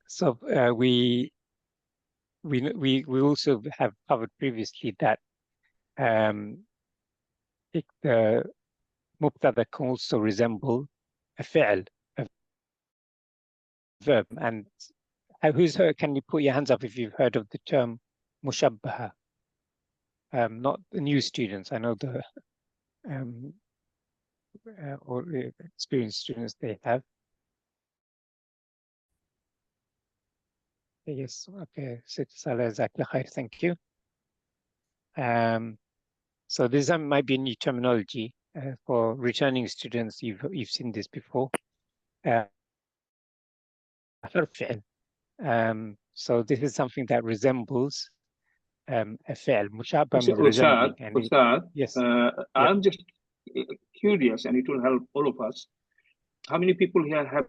So we also have covered previously that the Mubtada can also resemble a fi'l, a verb. And who's heard, can you put your hands up if you've heard of the term mushabbaha? Not the new students, I know the or experienced students they have. Yes, okay, thank you. So this might be a new terminology for returning students. You've seen this before. So this is something that resembles a fi'l. Mushabba means resembling. Ustad, yes. I'm just curious, and it will help all of us. How many people here have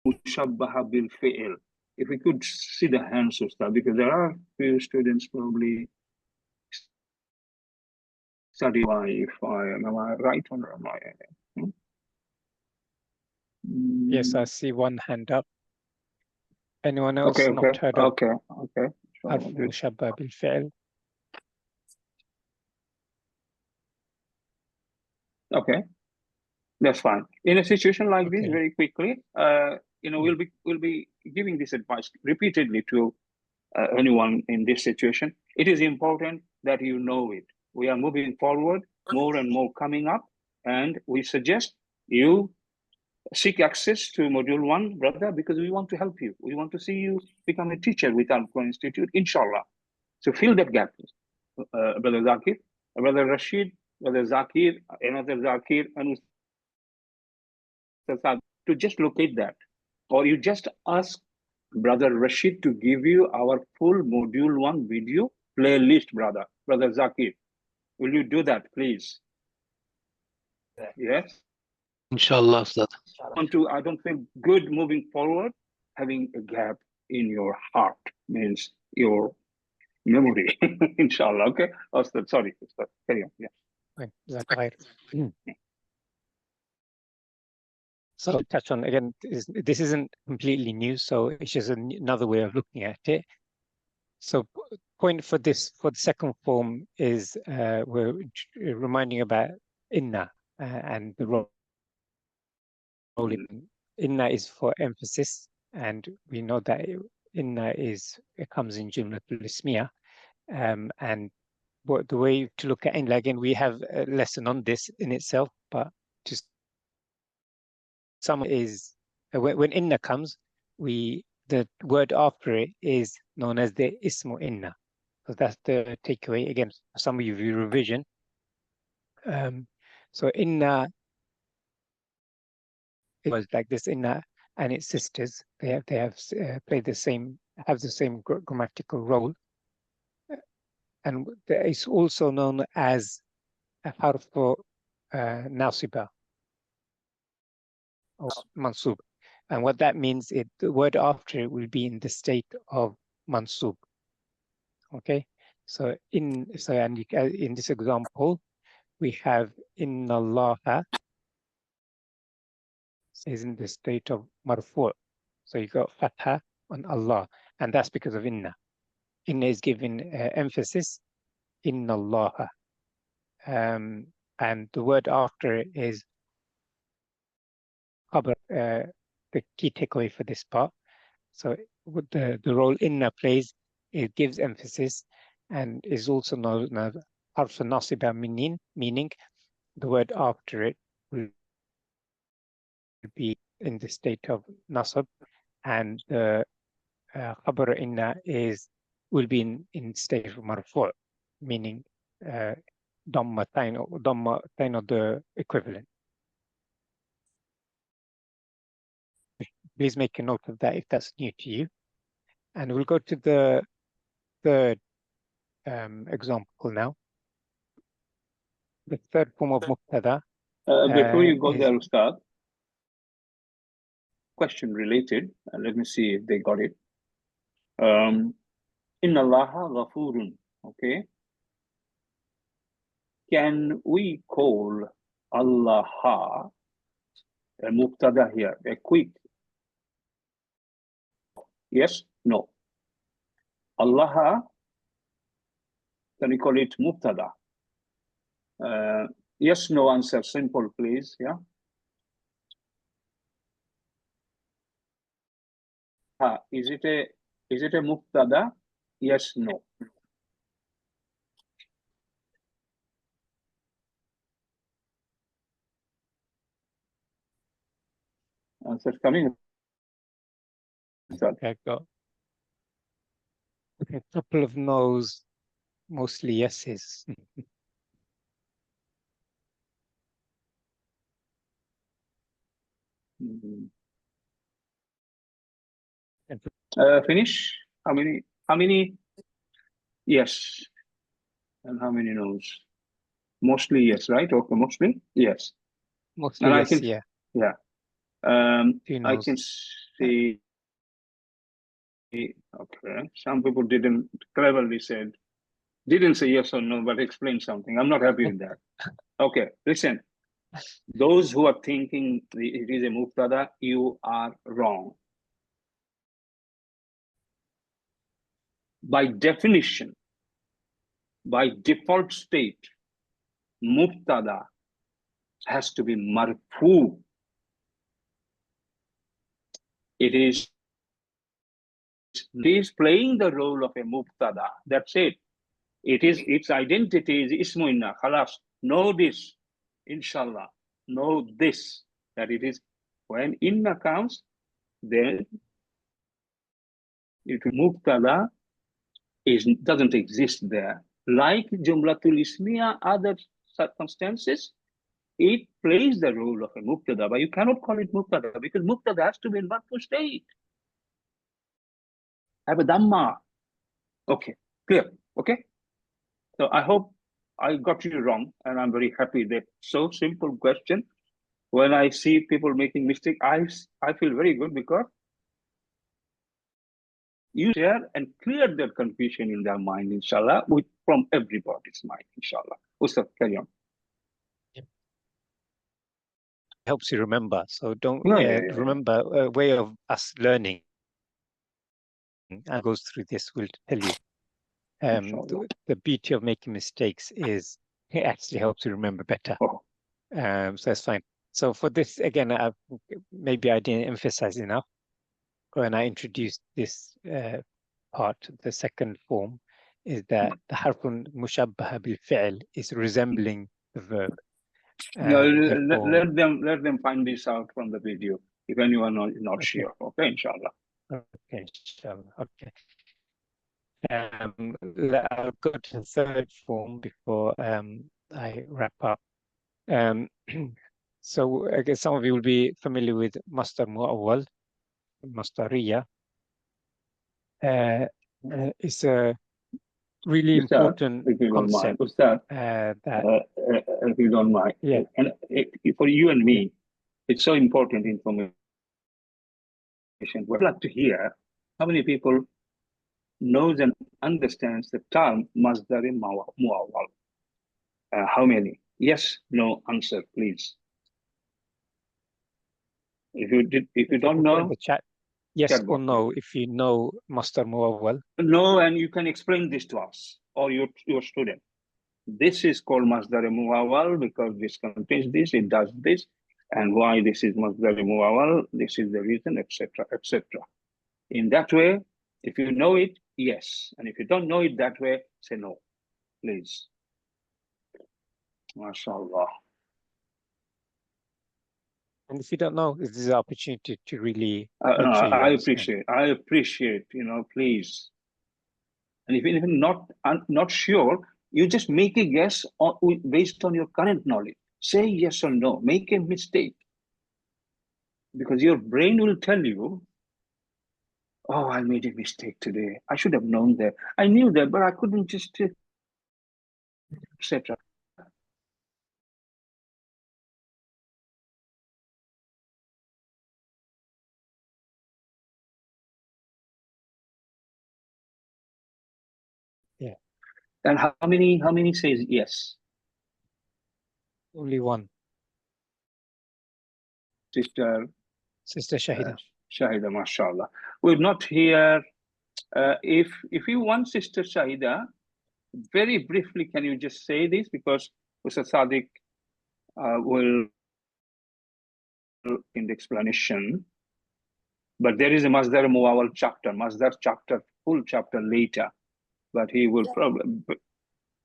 mushabbaha bil fi'l? If we could see the hands, Ustad, because there are few students probably study why, if am I right or am I? Yes, I see one hand up. Anyone else not heard of? Okay. Mushabba bil fi'l? Okay, that's fine. In a situation like this, very quickly, we'll be giving this advice repeatedly to anyone in this situation. It is important that you know it. We are moving forward, more and more coming up, and we suggest you seek access to Module 1, brother, because we want to help you. We want to see you become a teacher with Al-Qur'an Institute, inshallah. So fill that gap, Brother Zakir, Brother Rashid, Brother Zakir, another Zakir, and to just locate that. Or you just ask Brother Rashid to give you our full Module 1 video playlist, Brother Zakir. Will you do that, please? Yes. Inshallah, Ustad. I don't feel good moving forward. Having a gap in your heart means your memory. Inshallah. Okay. Ustad, sorry. Ustad. Carry on. Yeah. Right. So to touch on again, this isn't completely new, so it's just another way of looking at it. So point for the second form is we're reminding about inna and the role in inna is for emphasis, and we know that inna it comes in Jumlatul Ismia, and the way to look at inna, again, we have a lesson on this in itself, but just some is when inna comes, the word after it is known as the ismu inna. So that's the takeaway. Again, for some of you revision. So inna, it was like this. Inna and its sisters, they have have the same grammatical role, and it's also known as a harfu nasiba or mansub. And what that means is the word after it will be in the state of mansub. Okay, so in this example, we have inna Allaha is in the state of marfu'. So you got fatha on Allah, and that's because of inna. Inna is given emphasis, inna Allaha. And the word after it is khabar, the key takeaway for this part. So with the role inna plays, it gives emphasis and is also known as harf nasiba, meaning the word after it will be in the state of nasab, and the khabar inna will be in state of marfu', meaning dammatain or the equivalent. Please make a note of that if that's new to you. And we'll go to the third example now. The third form of Mubtada. Before you go there, Ustad, question related. Let me see if they got it. Inna Allaha ghafurun. Okay. Can we call Allah a Mubtada here? A quick. Yes? No. Allah, can we call it Mubtada? Yes, no answer. Simple, please. Yeah. Is it a Mubtada? Yes, no. Answer coming. Okay, got a couple of no's, mostly yeses. Finish. How many? Yes. And how many no's? Mostly yes, right? Okay, mostly yes. Mostly and yes, I can, yeah. Yeah. I can see. Okay. Some people didn't say yes or no, but explain something. I'm not happy with that. Okay, listen. Those who are thinking it is a Mubtada, you are wrong. By definition, by default state, Mubtada has to be marfu. It is playing the role of a Mubtada. That's it. Its identity is ismu inna. Khalas. Know this. Inshallah. Know this. That it is when inna comes, then it Mubtada doesn't exist there. Like Jumlatul Ismia, other circumstances, it plays the role of a Mubtada, but you cannot call it Mubtada because Mubtada has to be in marfu state. Have a Dhamma. Okay, clear. Okay. So I hope I got you wrong, and I'm very happy that so simple question. When I see people making mistake, I feel very good because you share and clear their confusion in their mind, inshallah, from everybody's mind, inshallah. Ustad, carry on. Helps you remember. So don't Yeah. remember a way of us learning. And goes through this will tell you. The beauty of making mistakes is it actually helps you remember better. Oh. So that's fine. So for this, again, maybe I didn't emphasize enough when I introduced this part. The second form is that the harfun mushabbaha bil fi'l is resembling the verb. No, let them find this out from the video if anyone is not sure. Okay, inshallah. Okay, inshallah. Okay. I'll go to the third form before I wrap up. So I guess some of you will be familiar with Masdar Mu'awwal, Masdariya. It's a really important concept. If you don't mind. Yeah. And for you and me, it's so important information. We'd like to hear how many people knows and understands the term Masdar Mu'awwal. How many? Yes, no answer, please. If you don't know, the chat, yes or no, if you know Masdar Mu'awwal. No, and you can explain this to us or your student. This is called Masdar Mu'awwal because this contains this, it does this, and why this is Masdar Mu'awwal, this is the reason, etc., etc. In that way, if you know it, yes. And if you don't know it that way, say no, please. MashaAllah. And if you don't know, this is an opportunity to really I appreciate, please. And if you're not sure, you just make a guess based on your current knowledge. Say yes or no, make a mistake. Because your brain will tell you, oh, I made a mistake today. I should have known that. I knew that, but I couldn't just, etc. Yeah. And how many says yes? Only one. Sister Shahida. Shahida, mashallah. We're not here. If you want Sister Shahida, very briefly, can you just say this? Because Ustad Sadiq will in the explanation. But there is a Masdar Mu'awwal chapter, Masdar chapter, full chapter later. But he will probably.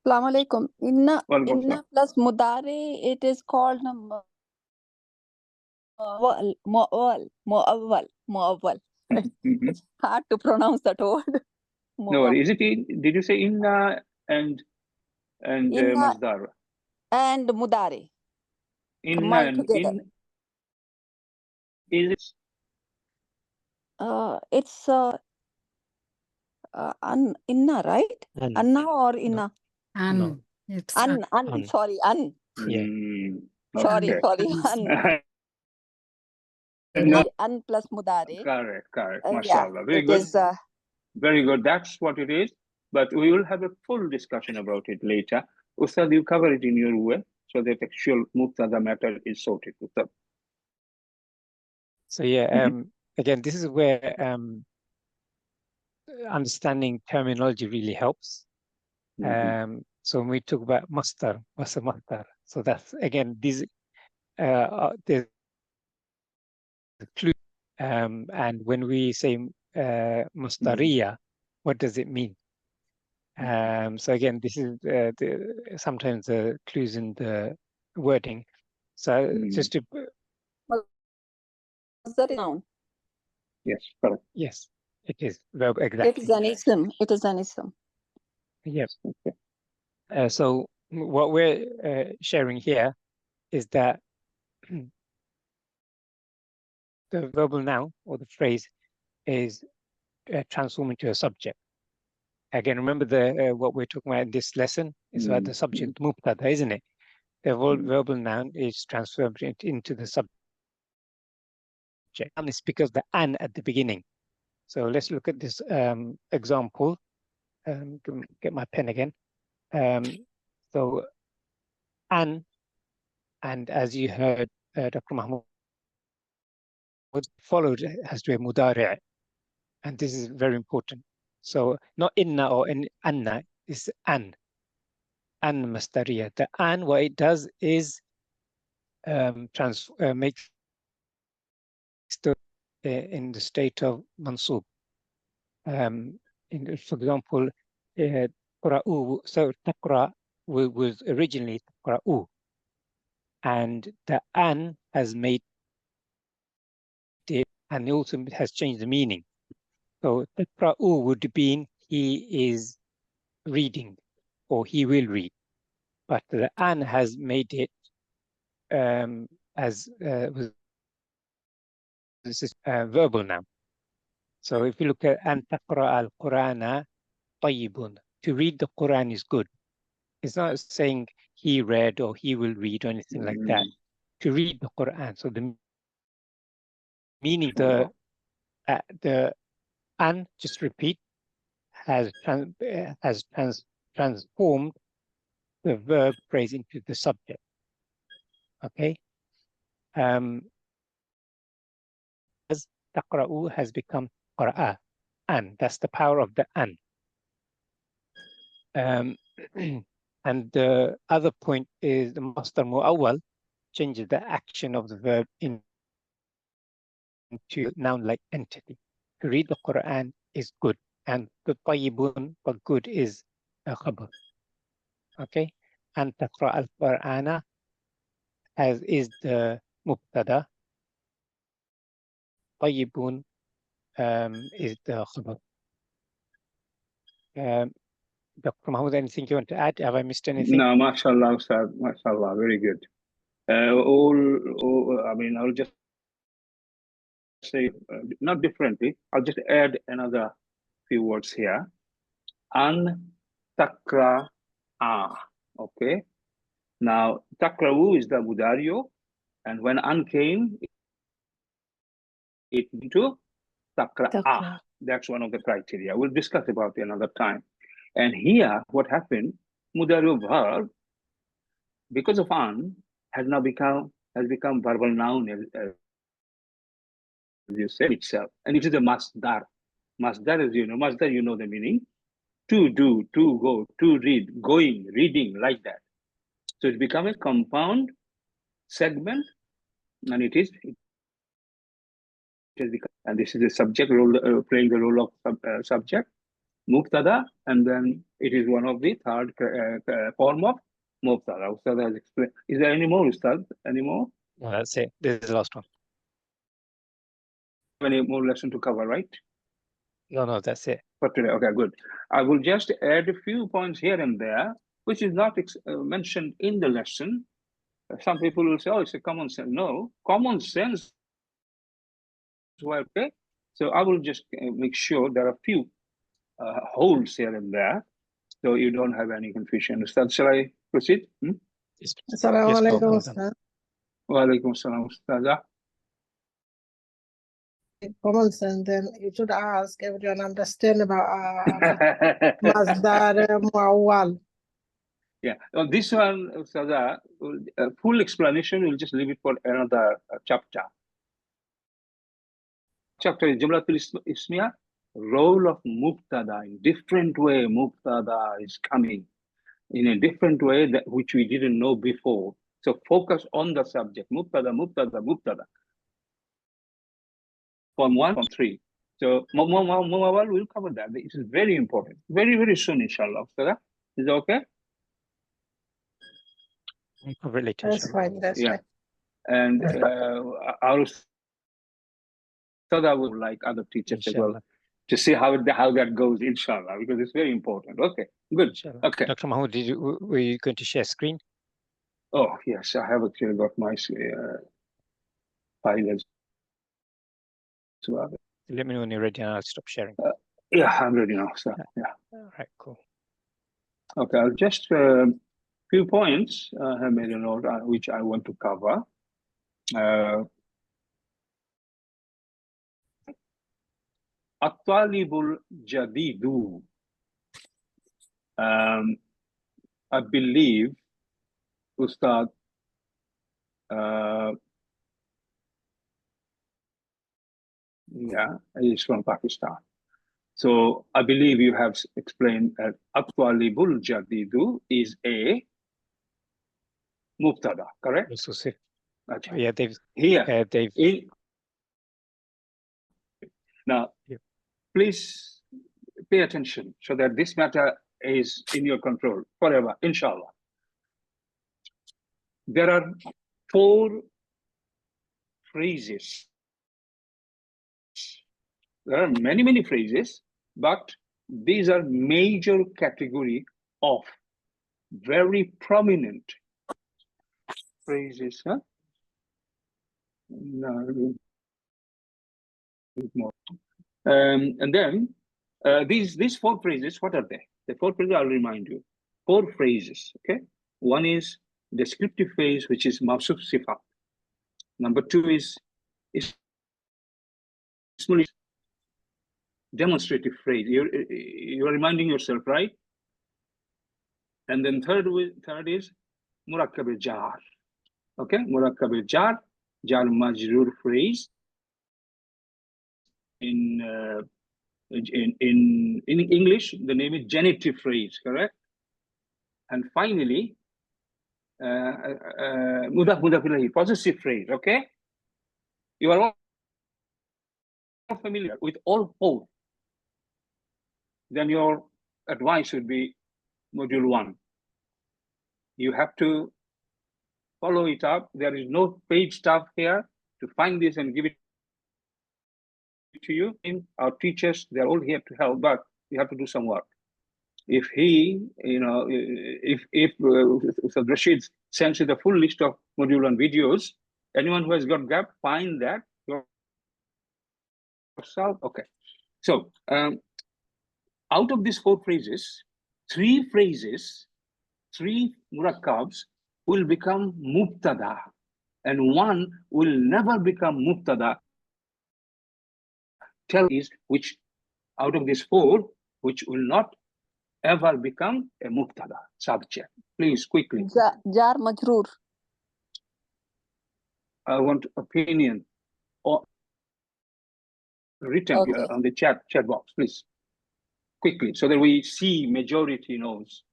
Assalamu alaikum. Inna plus mudari, it is called mu'awwal. It's hard to pronounce that word. No, is it? Did you say inna and inna Masdar? And mudari. Inna and together. Is it? It's inna, right? Anna or inna? No. It's sorry, an. Yeah. Sorry, an. No. An plus mudari. Correct. Yeah, Mashallah. Very good. Very good. That's what it is. But we will have a full discussion about it later. Ustad, you cover it in your way so that actual Mubtada matter is sorted. Ustad. So yeah, again, this is where understanding terminology really helps. So when we talk about masdar, what's a masdar? So that's again these the clue. And when we say masdariya, what does it mean? So again, this is sometimes the clues in the wording. So just to Masdar is noun. Yes, correct. Yes, it is verb exactly. It is an ism. It is an ism. Yes. Okay. So what we're sharing here is that the verbal noun or the phrase is transformed into a subject. Again, remember the what we're talking about in this lesson is about the subject Mubtada, isn't it? The verbal noun is transformed into the subject. And it's because the an at the beginning. So let's look at this example. Get my pen again. So an, and as you heard Dr. Mahmoud, followed has to be mudari', and this is very important. So not inna or anna, it's an masdariya. The an, what it does is makes in the state of mansub. For example, qura'u, so taqra was originally qura'u, and the an has made it, and also has changed the meaning. So taqra'u would have been he is reading, or he will read, but the an has made it as this is verbal now. So if you look at an taqra al-Qur'ana tayyibun, to read the Quran is good. It's not saying he read or he will read or anything like that. To read the Quran. So the meaning the an, just repeat, has transformed the verb phrase into the subject. Okay. As taqra'u has become qara'a, an. That's the power of the an. And the other point is the masdar mu'awwal changes the action of the verb into noun-like entity. To read the Quran is good, and the tayyibun, but good, is a khabar. Okay, and taqra al-Qur'ana is the mubtada. Tayyibun is the khabar. Dr. Mahmoud, anything you want to add? Have I missed anything? No, mashallah, Ustad, mashallah, very good. I mean, I'll just say, not differently, I'll just add another few words here. An takra'a, okay? Now, takra'u is the mudario, and when an came, it into takra'a. That's one of the criteria. We'll discuss about it another time. And here, what happened, mudario verb, because of an, has become verbal noun, as you said itself, and it is a masdar. Masdar, as you know, masdar, you know the meaning: to do, to go, to read, going, reading, like that. So it becomes a compound segment, and it has become, and this is the subject role, playing the role of subject, mubtada, and then it is one of the third form of mubtada. Ustad has explained. Is there any more, Ustad? Any more? No, that's it. This is the last one. Any more lesson to cover, right? No, that's it. For today, okay, good. I will just add a few points here and there, which is not mentioned in the lesson. Some people will say, oh, it's a common sense. No, common sense. Well, okay. So I will just make sure there are a few holes here and there, so you don't have any confusion. Ustad, shall I proceed? Assalamu alaikum, Ustad. Wa alaikum assalam, Ustad. Common sense, then you should ask everyone understand about masdar muawwal. Yeah, well, this one, Ustad, full explanation, we'll just leave it for another chapter. Chapter is Jumlatul Ismia, role of Mubtada. In different way, Mubtada is coming in a different way that which we didn't know before. So focus on the subject, Mubtada, Mubtada, Mubtada. Form 1, Form 3. So we'll cover that. This is very important. Very, very soon, inshallah. Ustad, is that okay? We'll cover it later. That's fine. That's fine. And our Ustad would like other teachers Inshallah. as well to see how that goes, inshallah, because it's very important. Okay, good. Inshallah. Okay. Dr. Mahmoud, were you going to share screen? Oh, yes, I have actually got my file as well. Let me know when you're ready and I'll stop sharing. Yeah, I'm ready now, sir. Yeah. right, cool. Okay, I'll just few points I have made a note which I want to cover. At-talibul jadidu. I believe Ustad he's from Pakistan. So I believe you have explained that At-talibul jadidu is a Mubtada, correct? Yeah, they've now please pay attention so that this matter is in your control forever, inshallah. There are 4 phrases. There are many phrases, but these are major category of very prominent phrases. Huh? No, more. And then these 4 phrases, what are they? The 4 phrases, I'll remind you. 4 phrases, okay? One is descriptive phrase, which is mawsuf sifat. Number 2 is demonstrative phrase. You're reminding yourself, right? And then third is murakkab al-jar. Okay, murakkab al-jar, jar majrur phrase. In English, the name is genitive phrase, correct? And finally, mudaf ilahi, possessive phrase. Okay, you are all familiar with all 4. Then your advice would be module 1. You have to follow it up. There is no paid staff here to find this and give it to you. Our teachers, they're all here to help, but you have to do some work. If he, if Rashid sends you the full list of module 1 videos, anyone who has got gap, find that yourself. Okay. So out of these 4 phrases, 3 phrases, 3 murakkabs will become mubtada, and 1 will never become mubtada. Tell is which out of these 4, which will not ever become a mubtada subject. Please, quickly. Jar majroor. I want opinion or written on the chat box, please. Quickly, so that we see majority knows.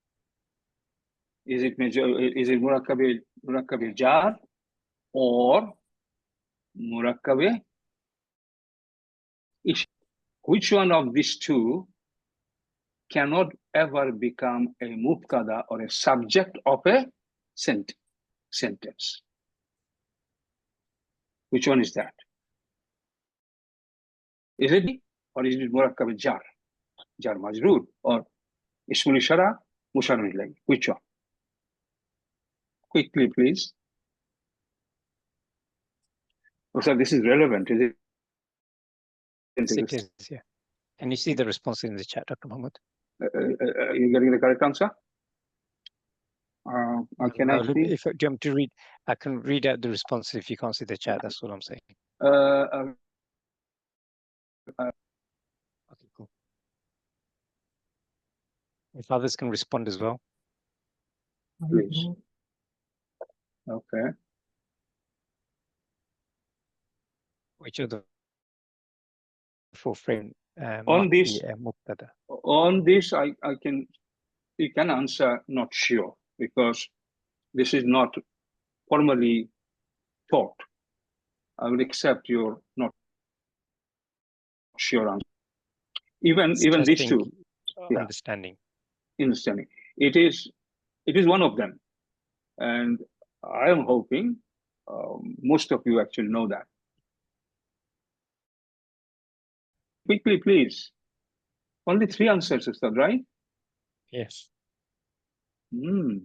Is it murakkab jar or murakkab ish? Which one of these 2 cannot ever become a mubtada or a subject of a sentence? Which one is that? Is it or is it murakkab jar, jar majroor, or ismul ishara, mushar ilayhi? Which one? Quickly, please. So this is relevant, is it? It is, yeah. Can you see the response in the chat, Dr. Mohammed? You getting the correct answer? Can I see? If do you want me to read? I can read out the response if you can't see the chat. That's what I'm saying. Okay, cool. If others can respond as well. Please. Okay. Which of the 4 frame on this mubtada? On this, you can answer not sure, because this is not formally taught. I will accept your not sure answer. Even these 2. Understanding. It is one of them, and I am hoping most of you actually know that. Quickly, please. Only 3 answers, is that right? Yes. No,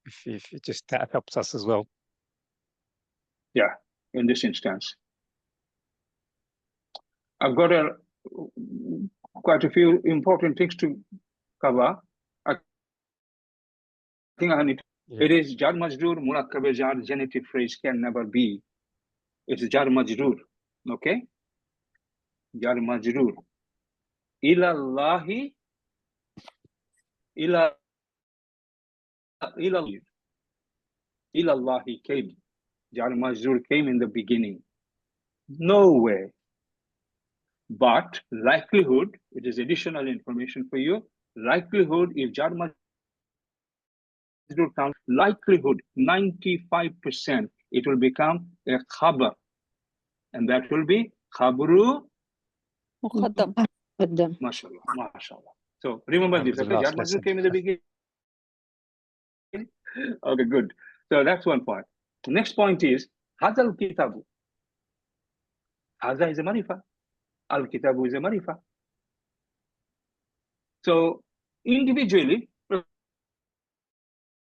if it just that helps us as well. Yeah, in this instance. I've got quite a few important things to cover. I think I need. Yeah. It is jar majroor, murakkab jar, genitive phrase can never be. It's jar majroor. Okay? Jar majroor. Ilallahi, ilallahi came. Jar majroor came in the beginning. No way. But likelihood, it is additional information for you. Likelihood, if jar majroor comes, likelihood 95%, it will become a khabar. And that will be khabru مقدم. mashallah, mashallah. So remember this, okay? Jar majroor came in the beginning. Okay, good. So that's one point. The next point is Hazal Kitabu. Haza is a marifa. Al Kitabu is a marifa. So individually,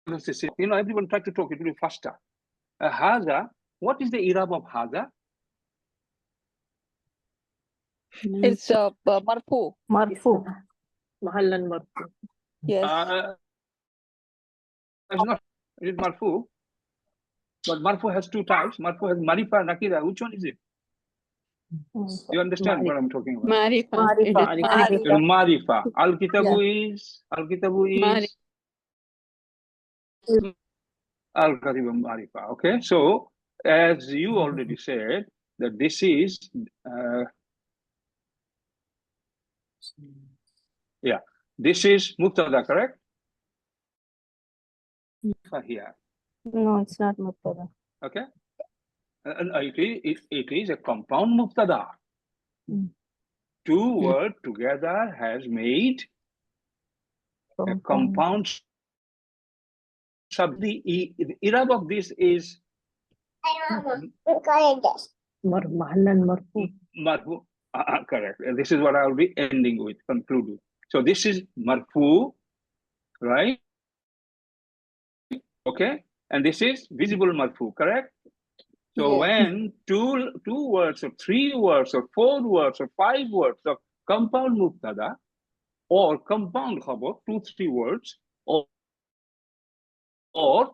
everyone try to talk it a little faster. Haza, what is the i'rab of Haza? It's marfu. Marfu. Mahallan marfu. Yes. It's not. It is marfu. But marfu has two types. Marfu has marifa, nakira. Which one is it? You understand what I'm talking about? Marifa. It is Marifa. Al-Kitabu is? Al-Kitabu is? Al-Kitabu Marifa. Okay, so as you already said, that this is, this is Mubtada, correct? Here. No, it's not Mubtada. Okay. It is a compound Mubtada. Two words together has made a compound. The i'rab of this is Mahallan marfu. marfu. Correct. This is what I'll be ending with, concluding. So this is marfu, right? Okay. And this is visible marfu, correct? So when two words or three words or four words or five words of compound mubtada or compound khabar, 2-3 words, or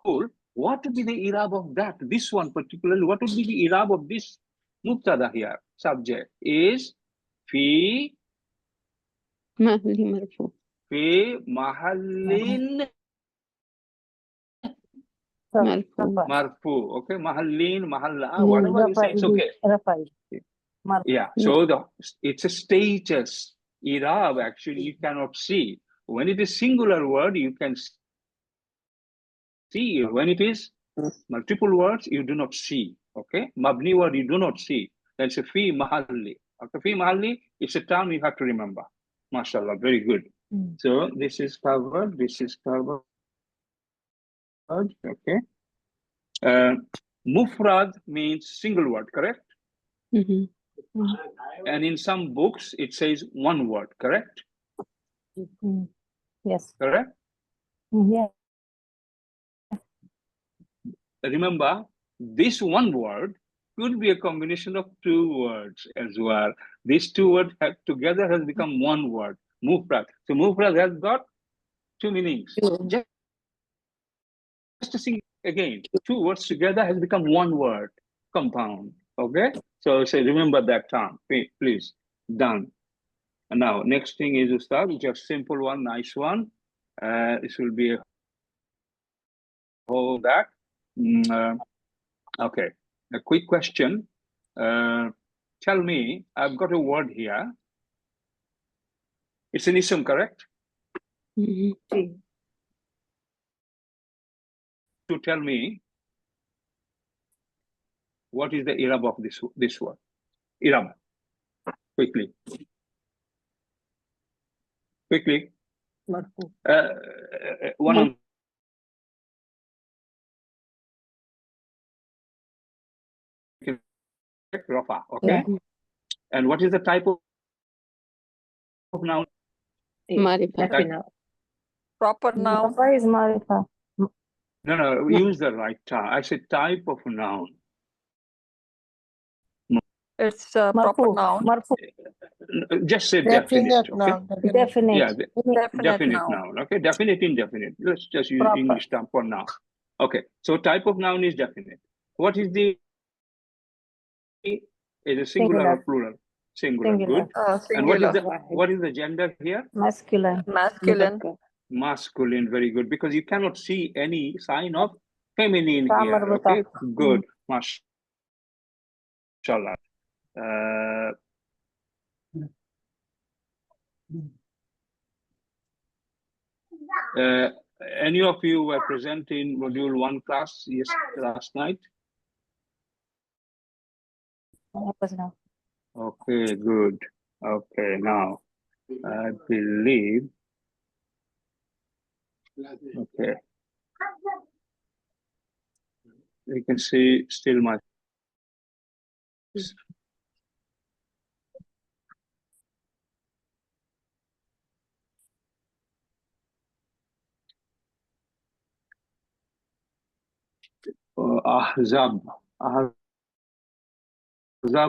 full, what would be the i'rab of that? This one particularly, what would be the i'rab of this mubtada here? Subject is fi mahallin marfu. Okay, mahallin, mahalla, whatever you say, it's okay. Yeah, so it's a status. I'rab actually you cannot see. When it is singular word, you can see. When it is multiple words, you do not see. Okay, mabni word you do not see. That's a fi mahalli. Okay, fi mahalli, it's a term you have to remember. MashaAllah, very good. So this is covered. This is covered. Okay. Mufrad means single word, correct? And in some books, it says one word, correct? Yes. Correct? Yeah. Remember, this one word could be a combination of two words as well. These two words together has become one word, mufrad. So mufrad has got two meanings. Just to see again, two words together has become one word, compound. Okay? So say remember that term, please. Done. And now next thing is Ustad, just simple one, nice one. This will be a whole that. Okay, a quick question. Tell me, I've got a word here. It's an ism, correct? To tell me what is the i'rab of this word? I'rab. Quickly. Marfu. One Rafa, okay? And what is the type of noun? Marifa. Proper noun. Rafa is marifa. No, use the right term. I said type of noun. It's a proper noun. Marfu. Just say definite. Okay. Noun. Definite. Yeah, definite noun. noun. Okay, definite, indefinite. Let's just use Proper. English term for now. Okay, so type of noun is definite. What is the? Is it singular or plural? Singular. Singular. Good. And Singular. what is the gender here? Masculine. Masculine. Masculine. Very good, because you cannot see any sign of feminine Tamar here. buta. Okay, good. Mashallah. Any of you were present in module 1 class last night? Okay, good. Okay, now I believe. Okay. You can see still my. Ahzab. Ahzab,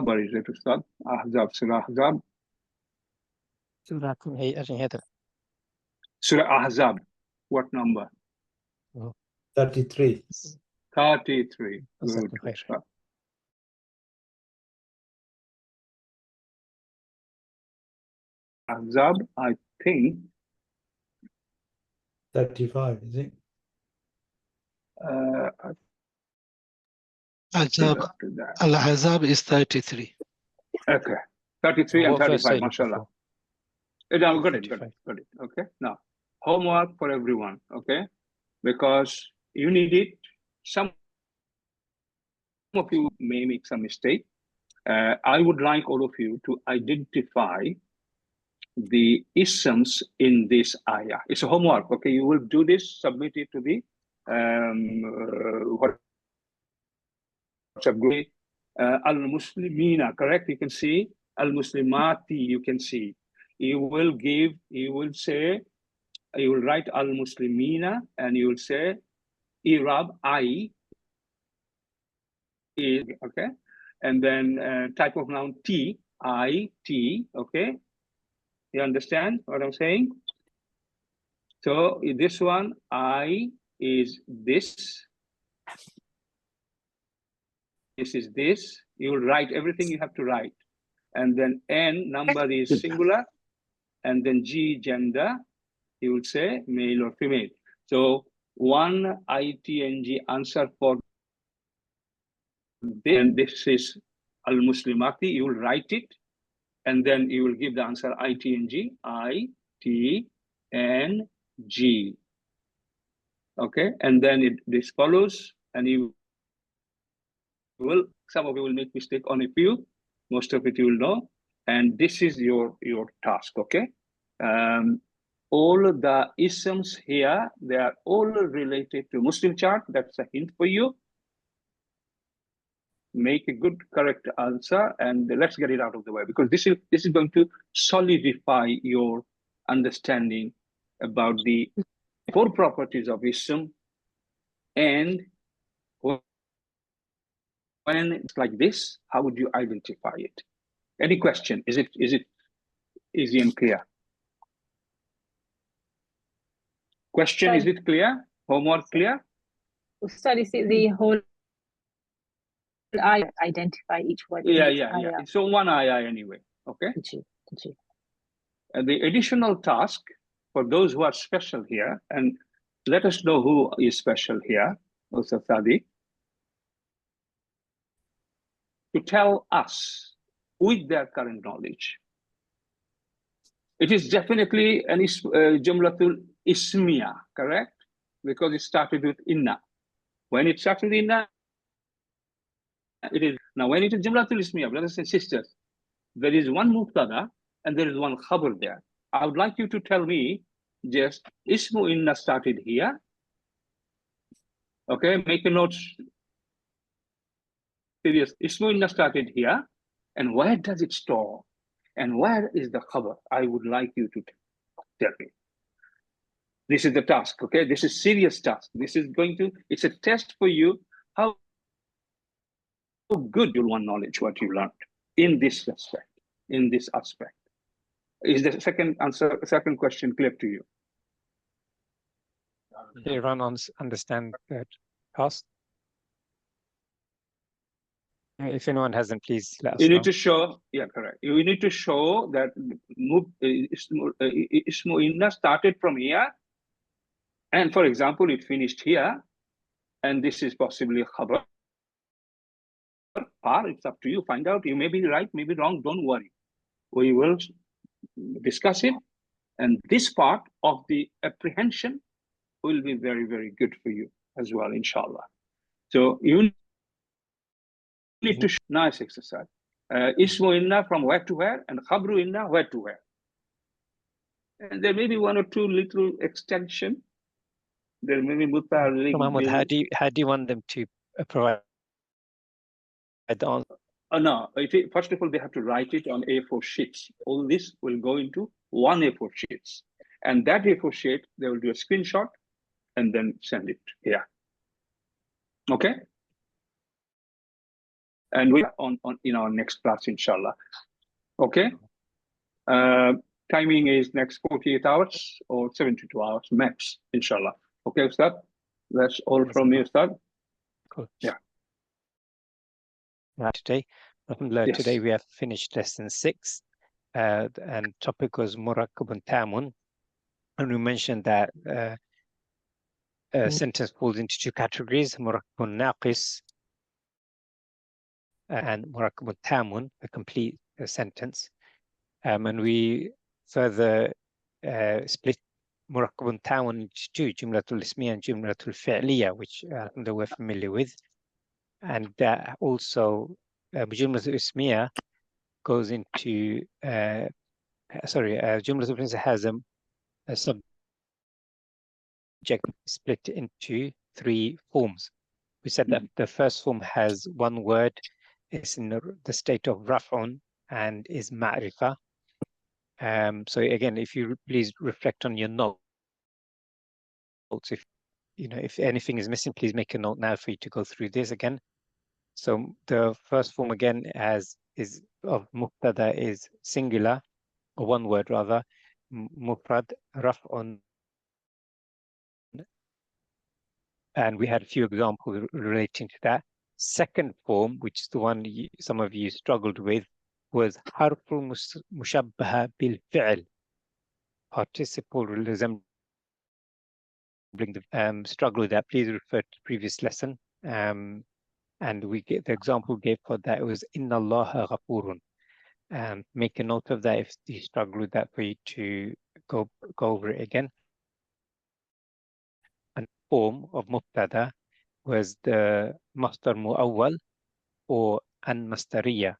or is it Ustad? Ahzab, Surah Ahzab. Surah Ahzab. What number? 33. 33. Good. Ahzab, I think. 35, is it? Al-Ahzab is 33. Okay. 33 and 35, mashallah. Got it. Okay. Now, homework for everyone, okay? Because you need it. Some of you may make some mistake. I would like all of you to identify the isms in this ayah. It's a homework, okay? You will do this, submit it to the WhatsApp group. Al-Muslimina, correct? You can see Al-Muslimati, you can see. You will write Al-Muslimina, and you will say Irab, I, is, okay? And then type of noun T, I, T, okay? You understand what I'm saying? So in this one, I is this. This is this. You will write everything you have to write. And then N, number is singular. And then G, gender. You would say male or female. So one ITNG answer for this. And this is Al-Muslimati. You will write it. And then you will give the answer ITNG, I-T-N-G. Okay, and then this follows, and you will, some of you will make mistake on a few, most of it you will know, and this is your task, okay? All of the isms here, they are all related to Muslim chart. That's a hint for you. Make a good, correct answer, and let's get it out of the way, because this is going to solidify your understanding about the 4 properties of ism. And when it's like this, how would you identify it? Any question? Is it easy and clear? Question, is it clear? Homework clear? Ustad, is it the whole ayah, identify each word? Yeah. So one ayah anyway, okay? And the additional task for those who are special here, and let us know who is special here, Ustad Sadiq, to tell us with their current knowledge. It is definitely an Jumlatul Ismia, correct? Because it started with inna. When it starts with inna, it is. Now, when it is Jumlatul Ismia, brothers and sisters, there is one Mubtada and there is one Khabar there. I would like you to tell me just Ismu inna started here. Okay, make a note. Serious. Ismu inna started here. And where does it store? And where is the Khabar? I would like you to tell me. This is the task, okay? This is serious task. This is it's a test for you, how good you'll want knowledge, what you learned. in this respect, in this aspect. Is the second question clear to you? Did everyone understand that task? If anyone hasn't, please let us know. You need to show, yeah, correct. You need to show that Ismu Inna started from here, and for example, it finished here, and this is possibly khabar. It's up to you. Find out. You may be right, maybe wrong. Don't worry. We will discuss it, and this part of the apprehension will be very, very good for you as well, inshallah. So you need to show nice exercise. Ismu Inna from where to where, and Khabru Inna where to where. And there may be one or two little extension. There may be Muta'alliq. So Mahmoud, how do you want them to provide the answer? No, first of all, they have to write it on A4 sheets. All this will go into one A4 sheets. And that A4 sheet, they will do a screenshot and then send it here. Okay? And we are on in our next class, inshallah. Okay? Timing is next 48 hours or 72 hours max, inshallah. Okay, Ustad? That's all from me, Ustad. Cool. Yeah. Today, Yes. today we have finished lesson 6, and topic was Murakkabun Tamun, and we mentioned that sentence falls into two categories: Murakkabun Naqis and Murakkabun Tamun, a complete sentence. And we further split Murakkabun Tamun into two: Jumlatul Ismia and Jumlatul Fi'liya, which we're familiar with. And that also, Jumlatul Ismia goes into, Jumlatul Ismia has a subject split into 3 forms. We said that the first form has one word, it's in the state of raf'un and is ma'rifa. So again, if you please reflect on your notes, if anything is missing, please make a note now for you to go through this again. So the first form again is of Mubtada is singular, or one word rather, mufrad, raf'un. And we had a few examples relating to that. Second form, which is the one some of you struggled with, was harful mushabbaha bil fi'l, participle resembling the struggle with that. Please refer to the previous lesson. And we get the example we gave for that. It was Inna Allaha Ghafurun. Make a note of that if you struggle with that, for you to go over it again. And form of Mubtada was the Masdar Mu'awwal or An-Masdariya.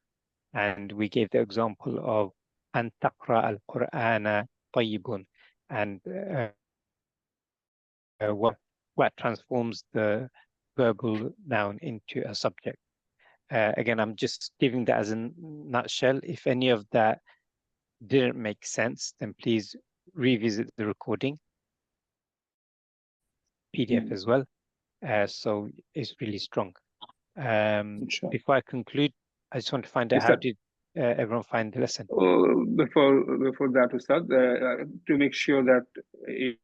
And we gave the example of An Taqra al-Qur'ana Tayyibun. And what transforms the verbal noun into a subject. Again, I'm just giving that as a nutshell. If any of that didn't make sense, then please revisit the recording, PDF as well. So it's really strong. Before I conclude, I just want to find out, how did everyone find the lesson? Before that, Ustad, to make sure that it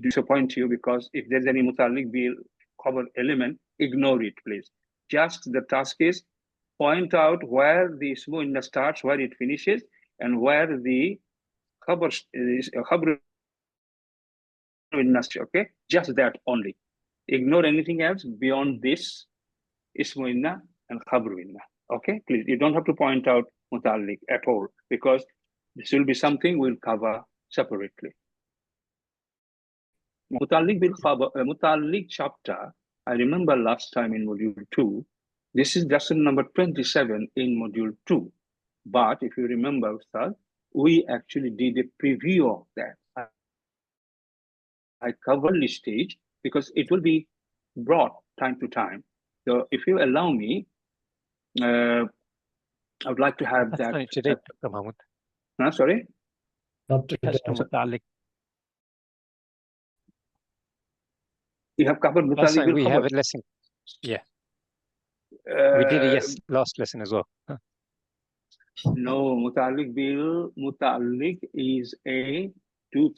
disappoint you, because if there's any muta'alliq bil khabar element, ignore it, please. Just the task is point out where the ismu inna starts, where it finishes, and where the khabar is khabru inna. Okay, just that only. Ignore anything else beyond this ismu inna and khabru inna. Okay, please. You don't have to point out muta'alliq at all, because this will be something we'll cover separately. Muta'alliq bil khabar, Muta'alliq chapter, I remember last time in module 2, this is lesson number 27 in module 2. But if you remember, Ustad, we actually did a preview of that. I covered this stage because it will be brought time to time. So if you allow me, I would like to have that. Today, Mahmoud. Sorry? You have covered Muta'alliq bil we khabar. have a lesson. Yeah. We did it last lesson as well. Huh? No, muta'alliq is a 2,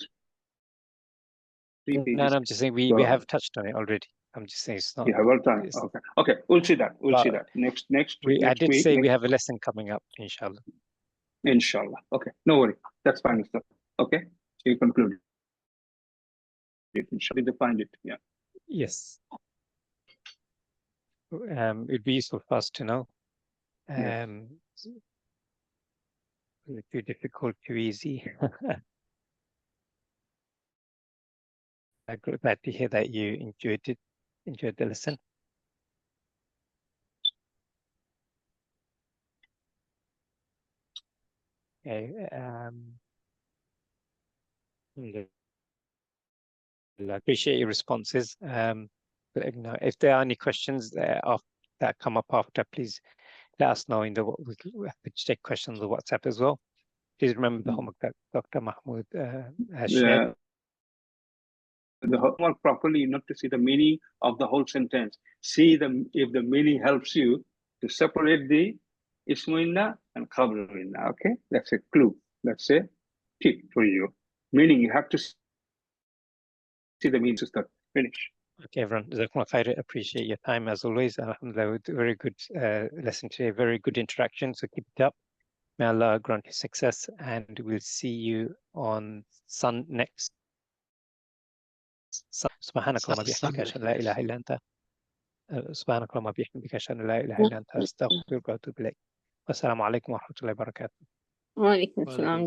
3 pages. No, I'm just saying we have touched on it already. I'm just saying it's not. Yeah, well done. Okay, we'll see that. We'll see that next I did week. say we have a lesson coming up, inshallah. Inshallah. Okay, no worry. That's fine, Mr. Okay, you conclude it. Inshallah, defined it. Yeah. Yes. It'd be useful for us to know. Yes. Too difficult, too easy. I'm glad to hear that you enjoyed the lesson. Okay. I appreciate your responses. But, if there are any questions that come up after, please let us know. We could take questions on WhatsApp as well. Please remember the homework that Dr. Mahmoud has shared. The homework properly, not to see the meaning of the whole sentence. See if the meaning helps you to separate the ismuinna and khabaruinna. Okay, that's a clue. That's a tip for you. Meaning you have to see the meaning to start finish. Okay, everyone. Jazakumullah khair. Appreciate your time as always. Alhamdulillah, very good lesson today. Very good interaction. So keep it up. May Allah grant you success, and we'll see you on next. سبحانك اللهم وبحمدك أشهد أن لا إله إلا أنت سبحانك اللهم وبحمدك أشهد أن لا إله إلا أنت أستغفرك وأتوب إليك والسلام عليكم ورحمة الله وبركاته. وعليكم السلام.